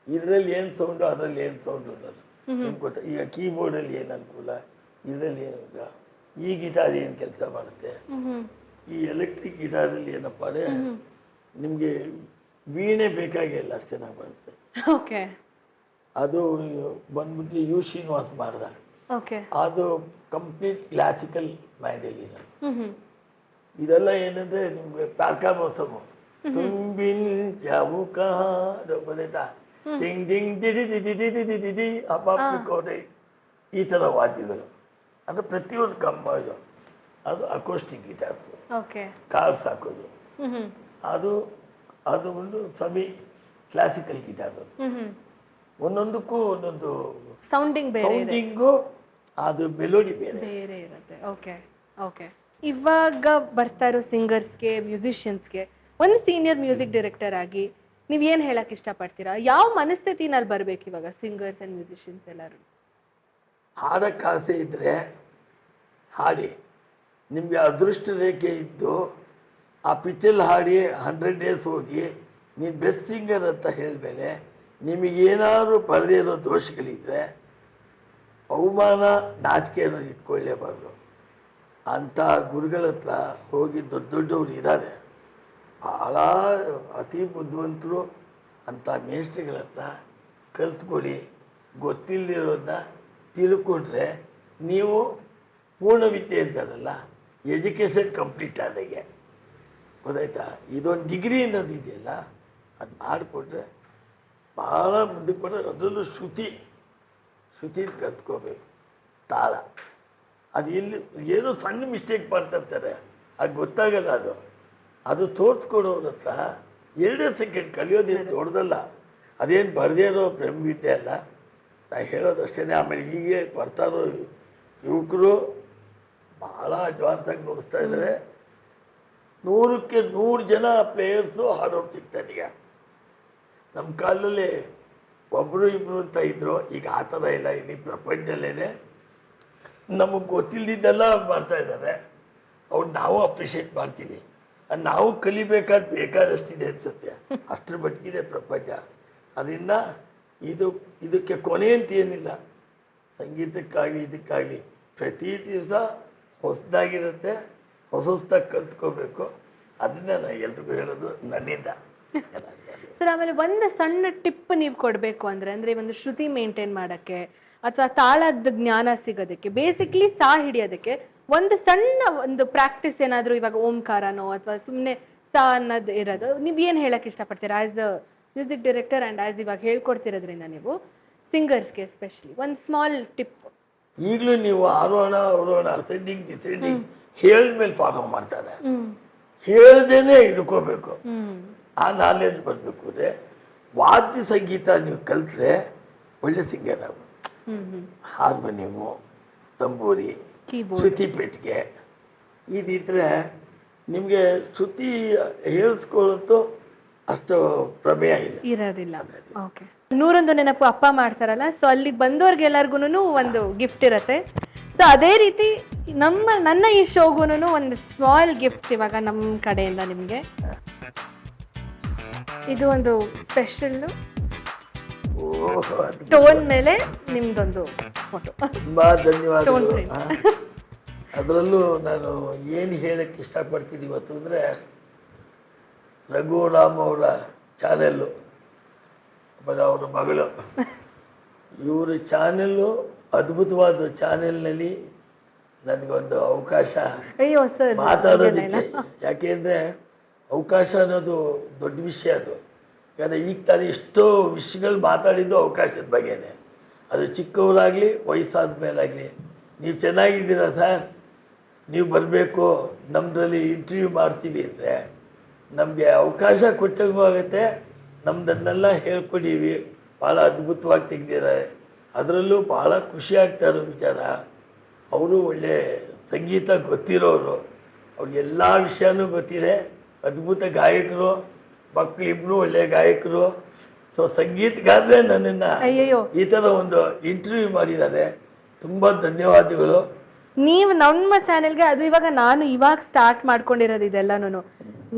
ಇದರಲ್ಲಿ ಏನು ಸೌಂಡು, ಅದರಲ್ಲಿ ಏನು ಸೌಂಡು ಅನ್ನೋದು. ನಿಮ್ಗೆ ಗೊತ್ತಾ ಈಗ ಕೀಬೋರ್ಡಲ್ಲಿ ಏನು ಅನುಕೂಲ, ಇದರಲ್ಲಿ ಏನು, ಈ ಗಿಟಾರ್ ಏನು ಕೆಲಸ ಮಾಡುತ್ತೆ, ಈ ಎಲೆಕ್ಟ್ರಿಕ್ ಗಿಟಾರಲ್ಲಿ ಏನಪ್ಪ ಅಂದರೆ ನಿಮಗೆ ವೀಣೆ ಬೇಕಾಗಿಲ್ಲ, ಅಷ್ಟು ಚೆನ್ನಾಗಿ ಬರುತ್ತೆ. ಓಕೆ ಅದು ಬಂದ್ಬಿಟ್ಟು ಯು ಶ್ರೀನಿವಾಸ್ ಮಾಡ್ದ, ಓಕೆ ಅದು ಕಂಪ್ಲೀಟ್ ಕ್ಲಾಸಿಕಲ್ ಮೈಂಡಲ್ಲಿ ಇದೆಲ್ಲ ಏನಂದರೆ ನಿಮಗೆ ಪ್ಯಾರ್ಕಾ ಮೋಸಮು ತುಂಬಿನ್ ಜಾವುಕ ಅದು ಗೊತ್ತಾಯ್ತಾ, ಟಿಂಗ್ ಟಿಂಗ್ ಡಿಡಿ ಡಿಡಿ ಡಿಡಿ ಡಿಡಿ ಡಿ ಅಪ್ಪಾಪಿ ಕೋಟೆ, ಈ ಥರ ವಾದ್ಯಗಳು ಅಂದರೆ ಪ್ರತಿಯೊಂದು ಇದು ಅದು ಅಕೋಸ್ಟಿಕ್ ಗಿಟಾರ್ಸು, ಓಕೆ ಕಾರ್ಡ್ಸ್ ಹಾಕೋದು, ಅದು ಅದು ಒಂದು ಸೆಮಿ ಕ್ಲಾಸಿಕಲ್ ಗಿಟಾರ್. ಅದು ಒಂದೊಂದಕ್ಕೂ ಒಂದೊಂದು ಸೌಂಡಿಂಗು, ಅದು ಮೆಲೋಡಿ ಬೇರೆ ಬೇರೆ ಇರುತ್ತೆ. Okay okay. ಇವಾಗ ಬರ್ತಾ ಇರೋ ಸಿಂಗರ್ಸ್ಗೆ, ಮ್ಯೂಸಿಷಿಯನ್ಸ್ಗೆ ಒಂದು ಸೀನಿಯರ್ ಮ್ಯೂಸಿಕ್ ಡೈರೆಕ್ಟರ್ ಆಗಿ ನೀವು ಏನು ಹೇಳಕ್ಕೆ ಇಷ್ಟಪಡ್ತೀರಾ? ಯಾವ ಮನಸ್ಥಿತಿನಲ್ಲಿ ಬರಬೇಕು ಇವಾಗ ಸಿಂಗರ್ಸ್ ಆ್ಯಂಡ್ ಮ್ಯೂಸಿಷಿಯನ್ಸ್ ಎಲ್ಲರೂ? ಹಾಡಕ್ಕೆ ಆಸೆ ಇದ್ದರೆ ಹಾಡಿ, ನಿಮಗೆ ಅದೃಷ್ಟ ರೇಖೆ ಇದ್ದು ಆ ಪಿಚ್ಚಲ್ಲಿ ಹಾಡಿ 100 ಡೇಸ್ ಹೋಗಿ ನೀನು ಬೆಸ್ಟ್ ಸಿಂಗರ್ ಅಂತ ಹೇಳಿದ್ಮೇಲೆ ನಿಮಗೇನಾದ್ರು ಬರದೇ ಇರೋ ದೋಷಗಳಿದ್ದರೆ ಅವಮಾನ ನಾಚಿಕೆಯನ್ನು ಇಟ್ಕೊಳ್ಳೇಬಾರ್ದು. ಅಂಥ ಗುರುಗಳ ಹತ್ರ ಹೋಗಿ ದೊಡ್ಡ ದೊಡ್ಡವರು ಇದ್ದಾರೆ, ಭಾಳ ಅತಿ ಬುದ್ಧಿವಂತರು, ಅಂಥ ಮೇಷ್ಟ್ರಿಗಳ ಹತ್ರ ಕಲ್ತ್ಕೊಳ್ಳಿ. ಗೊತ್ತಿಲ್ಲದಿರೋದನ್ನ ತಿಳ್ಕೊಂಡ್ರೆ ನೀವು ಪೂರ್ಣ ವಿದ್ಯೆ ಇದ್ದಾರಲ್ಲ, ಎಜುಕೇಷನ್ ಕಂಪ್ಲೀಟ್ ಆದಾಗೆ ಗೊತ್ತಾಯ್ತಾ. ಇದೊಂದು ಡಿಗ್ರಿ ಅನ್ನೋದು ಇದೆಯಲ್ಲ, ಅದು ಮಾಡಿಕೊಟ್ರೆ ಭಾಳ ಮುಂದಕ್ಕೆ ಬರೋದು. ಅದರಲ್ಲೂ ಶ್ರುತಿ ಕಲ್ತ್ಕೋಬೇಕು, ತಾಳ. ಅದು ಇಲ್ಲಿ ಏನೋ ಸಣ್ಣ ಮಿಸ್ಟೇಕ್ ಮಾಡ್ತಿರ್ತಾರೆ, ಅದು ಗೊತ್ತಾಗಲ್ಲ. ಅದು ತೋರಿಸ್ಕೊಡೋರ ಹತ್ರ 2 ಸೆಕೆಂಡ್ ಕಲಿಯೋದೇನು ದೊಡ್ಡದಲ್ಲ, ಅದೇನು ಬರದೇ ಇರೋ ಬ್ರಹ್ಮವಿದ್ಯೆ ಅಲ್ಲ. ನಾನು ಹೇಳೋದಷ್ಟೇ. ಆಮೇಲೆ ಹೀಗೆ ಬರ್ತಾರೋ ಯುವಕರು ಭಾಳ ಅಡ್ವಾನ್ಸಾಗಿ ನೋಡಿಸ್ತಾ ಇದ್ದಾರೆ. 100ಕ್ಕೆ 100 ಜನ ಪ್ಲೇಯರ್ಸು ಹಾಡೋರು ಸಿಗ್ತಾರೆ. ಈಗ ನಮ್ಮ ಕಾಲದಲ್ಲಿ ಒಬ್ಬರು ಇಬ್ಬರು ಅಂತ ಇದ್ದರು, ಈಗ ಆ ಥರ ಇಲ್ಲ. ಇಡೀ ಪ್ರಪಂಚದಲ್ಲೇ ನಮಗೆ ಗೊತ್ತಿಲ್ಲದಿದ್ದೆಲ್ಲ ಮಾಡ್ತಾಯಿದ್ದಾರೆ. ಅವ್ರು ನಾವು ಅಪ್ರಿಷಿಯೇಟ್ ಮಾಡ್ತೀವಿ. ನಾವು ಕಲಿಬೇಕಾದ ಬೇಕಾದಷ್ಟಿದೆ ಅನ್ಸುತ್ತೆ, ಅಷ್ಟರ ಮಟ್ಟಿಗಿದೆ ಪ್ರಪಂಚ. ಅದರಿಂದ ಇದಕ್ಕೆ ಕೊನೆ ಅಂತ ಏನಿಲ್ಲ. ಸಂಗೀತಕ್ಕಾಗಲಿ ಇದಕ್ಕಾಗಲಿ ಪ್ರತಿ ದಿವಸ ಹೊಸದಾಗಿರುತ್ತೆ, ಹೊಸದಾಗಿ ಕಲ್ತ್ಕೋಬೇಕು. ಅದನ್ನೇ ನಾನು ಎಲ್ರಿಗೂ ಹೇಳೋದು ನನ್ನಿಂದ. ಸರ್, ಆಮೇಲೆ ಒಂದು ಸಣ್ಣ ಟಿಪ್ ನೀವು ಕೊಡಬೇಕು ಅಂದರೆ ಒಂದು ಶ್ರುತಿ ಮೇಂಟೈನ್ ಮಾಡೋಕ್ಕೆ ಅಥವಾ ತಾಳದ ಜ್ಞಾನ ಸಿಗೋದಕ್ಕೆ, ಬೇಸಿಕ್ಲಿ ಸಾ ಹಿಡಿಯೋದಕ್ಕೆ ಒಂದು ಸಣ್ಣ ಒಂದು ಪ್ರಾಕ್ಟೀಸ್ ಏನಾದರೂ, ಇವಾಗ ಓಂಕಾರನೋ ಅಥವಾ ಸುಮ್ಮನೆ ಸಾ ಅನ್ನೋದು ಇರೋದು, ನೀವು ಏನು ಹೇಳಕ್ಕೆ ಇಷ್ಟಪಡ್ತೀರಾ as a music director and as ಇವಾಗ ಹೇಳ್ಕೊಡ್ತಿರೋದ್ರಿಂದ ನೀವು ಸಿಂಗರ್ಸ್ಗೆ ಎಸ್ಪೆಷಲಿ ಒಂದು ಸ್ಮಾಲ್ ಟಿಪ್? ಈಗಲೂ ನೀವು ಆರೋಹಣ ಅವರೋಹಣ ಅಸೆಂಡಿಂಗ್ ಡಿಸೆಂಡಿಂಗ್ ಹೇಳಿದ್ಮೇಲೆ ಫಾಲೋ ಮಾಡ್ತಾರೆ. ಹೇಳ್ದೇನೆ ಹಿಡ್ಕೋಬೇಕು. ಆ ನಾಲೆಡ್ಜ್ ಬರಬೇಕು. ಅಂದರೆ ವಾದ್ಯ ಸಂಗೀತ ನೀವು ಕಲಿತ್ರೆ ಒಳ್ಳೆ ಸಿಂಗರ್ ಆಗೋದು. ಹಾರ್ಮೋನಿಯಮು, ತಂಬೂರಿ, ಶ್ರುತಿ ಪೆಟ್ಟಿಗೆ ಇದಿದ್ರೆ ನಿಮಗೆ ಶ್ರುತಿ ಹೇಳಿಸ್ಕೊಳ್ಳೋದು ಅಷ್ಟು ಪ್ರಮೇಯ ಇರೋದಿಲ್ಲ. ಓಕೆ. 101 ನೆನಪು ಅಪ್ಪ ಮಾಡ್ತಾರಲ್ಲ, ಸೊ ಅಲ್ಲಿಗೆ ಬಂದವ್ರಿಗೆಲ್ಲರಿಗೂ ಒಂದು ಗಿಫ್ಟ್ ಇರುತ್ತೆ. ಸೊ ಅದೇ ರೀತಿ ನನ್ನ ಈ ಶೋಗೂ ಒಂದು ಸ್ಮಾಲ್ ಗಿಫ್ಟ್ ಇವಾಗ ನಮ್ಮ ಕಡೆಯಿಂದ ನಿಮಗೆ. ಇದು ಒಂದು ಸ್ಪೆಷಲ್ ಟೋನ್ ಮೇಲೆ ನಿಮ್ದೊಂದು ಫೋಟೋ. ತುಂಬ ಧನ್ಯವಾದಗಳು. ಅದರಲ್ಲೂ ನಾನು ಏನು ಹೇಳಕ್ಕೆ ಇಷ್ಟಪಡ್ತೀನಿ ಇವತ್ತು ಅಂದರೆ, ರಘುರಾಮ್ ಅವರ ಚಾನೆಲ್ಲು, ಆಮೇಲೆ ಅವರ ಮಗಳು, ಇವರ ಚಾನೆಲ್ಲು ಅದ್ಭುತವಾದ ಚಾನೆಲ್ನಲ್ಲಿ ನನಗೊಂದು ಅವಕಾಶ ಮಾತಾಡೋದಕ್ಕೆ. ಯಾಕೆಂದರೆ ಅವಕಾಶ ಅನ್ನೋದು ದೊಡ್ಡ ವಿಷಯ. ಅದು ಯಾಕಂದರೆ ಈಗ ತಾನೇ ಎಷ್ಟೋ ವಿಷಯಗಳು ಮಾತಾಡಿದ್ದು ಅವಕಾಶದ ಬಗ್ಗೆನೇ. ಅದು ಚಿಕ್ಕವರಾಗಲಿ ವಯಸ್ಸಾದ ಮೇಲಾಗಲಿ. ನೀವು ಚೆನ್ನಾಗಿದ್ದೀರಾ ಸರ್, ನೀವು ಬರಬೇಕು, ನಮ್ಮದ್ರಲ್ಲಿ ಇಂಟರ್ವ್ಯೂ ಮಾಡ್ತೀವಿ ಅಂದರೆ ನಮಗೆ ಅವಕಾಶ ಕೊಟ್ಟಂಗೂ ಆಗುತ್ತೆ. ನಮ್ಮದನ್ನೆಲ್ಲ ಹೇಳ್ಕೊಡೀವಿ, ಭಾಳ ಅದ್ಭುತವಾಗಿ ತೆಗೆದಿದ್ದಾರೆ. ಅದರಲ್ಲೂ ಭಾಳ ಖುಷಿ ಆಗ್ತಾ ಇರೋ ವಿಚಾರ, ಅವರು ಒಳ್ಳೆ ಸಂಗೀತ ಗೊತ್ತಿರೋರು, ಅವ್ರಿಗೆಲ್ಲ ವಿಷಯನೂ ಗೊತ್ತಿದೆ. ಅದ್ಭುತ ಗಾಯಕರು, ಮಕ್ಕಳಿಬ್ರು ಒಳ್ಳೆಯ ಗಾಯಕರು. ಸೊ ಸಂಗೀತಗಾರರೇ ನನ್ನನ್ನು ಈ ಥರ ಒಂದು ಇಂಟರ್ವ್ಯೂ ಮಾಡಿದ್ದಾರೆ. ತುಂಬ ಧನ್ಯವಾದಗಳು. ನೀವು ನಮ್ಮ ಚಾನೆಲ್ಗೆ, ಅದು ಇವಾಗ ಸ್ಟಾರ್ಟ್ ಮಾಡ್ಕೊಂಡಿರೋದು ಇದೆಲ್ಲನೂ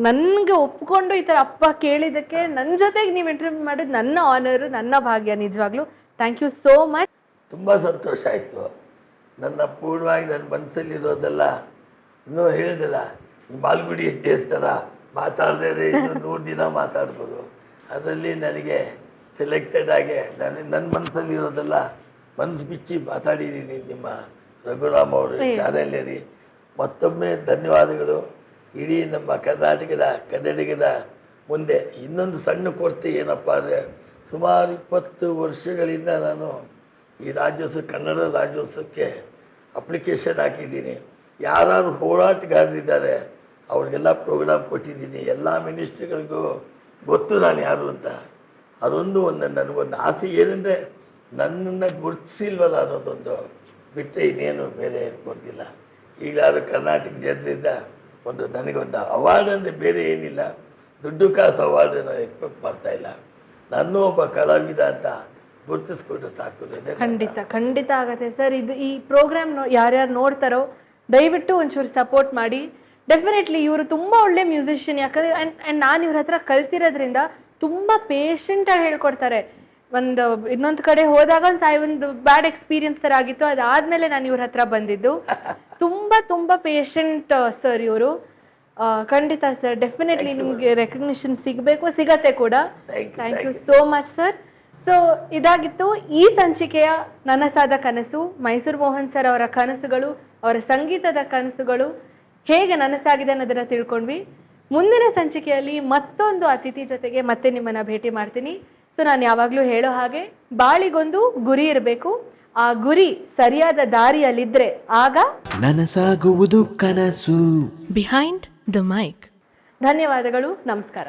ನನಗೆ ಒಪ್ಕೊಂಡು ಈ ಥರ ಅಪ್ಪ ಕೇಳಿದ್ದಕ್ಕೆ ನನ್ನ ಜೊತೆಗೆ ನೀವು ಇಂಟರ್ವ್ಯೂ ಮಾಡಿದ್ದು ನನ್ನ ಆನರು, ನನ್ನ ಭಾಗ್ಯ. ನಿಜವಾಗ್ಲೂ ಥ್ಯಾಂಕ್ ಯು ಸೋ ಮಚ್. ತುಂಬ ಸಂತೋಷ ಆಯಿತು. ನನ್ನ ಪೂರ್ಣವಾಗಿ ನನ್ನ ಮನಸ್ಸಲ್ಲಿರೋದೆಲ್ಲ ಇನ್ನೂ ಹೇಳಿದಿಲ್ಲ, ಈ ಮಾಲ್ಗುಡಿ ಡೇಸ್ ಥರ ಮಾತಾಡದೇ ಇನ್ನೂ 100 ದಿನ ಮಾತಾಡ್ಬೋದು. ಅದರಲ್ಲಿ ನನಗೆ ಸೆಲೆಕ್ಟೆಡ್ ಆಗಿ ನನ್ನ ಮನಸ್ಸಲ್ಲಿರೋದೆಲ್ಲ ಮನಸ್ಸು ಬಿಚ್ಚಿ ಮಾತಾಡಿದ್ದೀನಿ ನಿಮ್ಮ ರಘುರಾಮ್ ಅವರು ಚಾನೆಲಲ್ಲಿ. ಮತ್ತೊಮ್ಮೆ ಧನ್ಯವಾದಗಳು. ಇಡೀ ನಮ್ಮ ಕನ್ನಡಿಗರ ಮುಂದೆ ಇನ್ನೊಂದು ಸಣ್ಣ ಕೊರತೆ ಏನಪ್ಪ ಅಂದರೆ, ಸುಮಾರು 20 ವರ್ಷಗಳಿಂದ ನಾನು ಈ ರಾಜ್ಯೋತ್ಸವ ಕನ್ನಡ ರಾಜ್ಯೋತ್ಸವಕ್ಕೆ ಅಪ್ಲಿಕೇಶನ್ ಹಾಕಿದ್ದೀನಿ. ಯಾರು ಹೋರಾಟಗಾರರಿದ್ದಾರೆ ಅವ್ರಿಗೆಲ್ಲ ಪ್ರೋಗ್ರಾಮ್ ಕೊಟ್ಟಿದ್ದೀನಿ. ಎಲ್ಲ ಮಿನಿಸ್ಟ್ರಿಗಳಿಗೂ ಗೊತ್ತು ನಾನು ಯಾರು ಅಂತ. ಅದೊಂದು ನನಗೊಂದು ಆಸೆ ಏನಂದರೆ, ನನ್ನನ್ನು ಗುರುತಿಸಿಲ್ವಲ್ಲ ಅನ್ನೋದೊಂದು ಬಿಟ್ಟರೆ ಇನ್ನೇನು ಬೇರೆ ಏನು ಕೊಡ್ತಿಲ್ಲ. ಈಗಲಾದರೂ ಕರ್ನಾಟಕ ಜನರಿಂದ ನನಗೊಂದು ಅವಾರ್ಡ್ ಅಂದರೆ ಬೇರೆ ಏನಿಲ್ಲ, ದುಡ್ಡು ಕಾಸು ಅವಾರ್ಡ್ ನಾನು ಎಕ್ಸ್ಪೆಕ್ಟ್ ಮಾಡ್ತಾಯಿಲ್ಲ. ನಾನು ಒಬ್ಬ ಕಲಾವಿದ ಅಂತ ಗುರುತಿಸ್ಕೊಂಡ್ರೆ ಸಾಕು. ಖಂಡಿತ ಆಗತ್ತೆ ಸರ್. ಈ ಪ್ರೋಗ್ರಾಮ್ ಯಾರ್ಯಾರು ನೋಡ್ತಾರೋ ದಯವಿಟ್ಟು ಒಂಚೂರು ಸಪೋರ್ಟ್ ಮಾಡಿ. ಡೆಫಿನೆಟ್ಲಿ ಇವರು ತುಂಬ ಒಳ್ಳೆ ಮ್ಯೂಸಿಷಿಯನ್. ಯಾಕಂದರೆ ಆ್ಯಂಡ್ ನಾನು ಇವ್ರ ಹತ್ರ ಕಲ್ತಿರೋದ್ರಿಂದ ತುಂಬ ಪೇಷಂಟಾಗಿ ಹೇಳ್ಕೊಡ್ತಾರೆ. ಇನ್ನೊಂದು ಕಡೆ ಹೋದಾಗ ಒಂದು ಬ್ಯಾಡ್ ಎಕ್ಸ್ಪೀರಿಯನ್ಸ್ ಥರ ಆಗಿತ್ತು. ಅದಾದಮೇಲೆ ನಾನು ಇವ್ರ ಹತ್ರ ಬಂದಿದ್ದು. ತುಂಬ ಪೇಷಂಟ್ ಸರ್ ಇವರು. ಖಂಡಿತ ಸರ್, ಡೆಫಿನೆಟ್ಲಿ ನಿಮಗೆ ರೆಕಗ್ನಿಷನ್ ಸಿಗತ್ತೆ ಕೂಡ. Thank you so much sir. So ಇದಾಗಿತ್ತು ಈ ಸಂಚಿಕೆಯ ನನಸಾದ ಕನಸು. ಮೈಸೂರು ಮೋಹನ್ ಸರ್ ಅವರ ಕನಸುಗಳು, ಅವರ ಸಂಗೀತದ ಕನಸುಗಳು ಹೇಗೆ ನನಸಾಗಿದೆ ಅನ್ನೋದನ್ನು ತಿಳ್ಕೊಂಡ್ವಿ. ಮುಂದಿನ ಸಂಚಿಕೆಯಲ್ಲಿ ಮತ್ತೊಂದು ಅತಿಥಿ ಜೊತೆಗೆ ಮತ್ತೆ ನಿಮ್ಮನ್ನು ಭೇಟಿ ಮಾಡ್ತೀನಿ. ಸೊ ನಾನು ಯಾವಾಗಲೂ ಹೇಳೋ ಹಾಗೆ, ಬಾಳಿಗೊಂದು ಗುರಿ ಇರಬೇಕು. ಆ ಗುರಿ ಸರಿಯಾದ ದಾರಿಯಲ್ಲಿದ್ದರೆ ಆಗ ನನಸಾಗುವುದು ಕನಸು. Behind the mic. ಧನ್ಯವಾದಗಳು. ನಮಸ್ಕಾರ.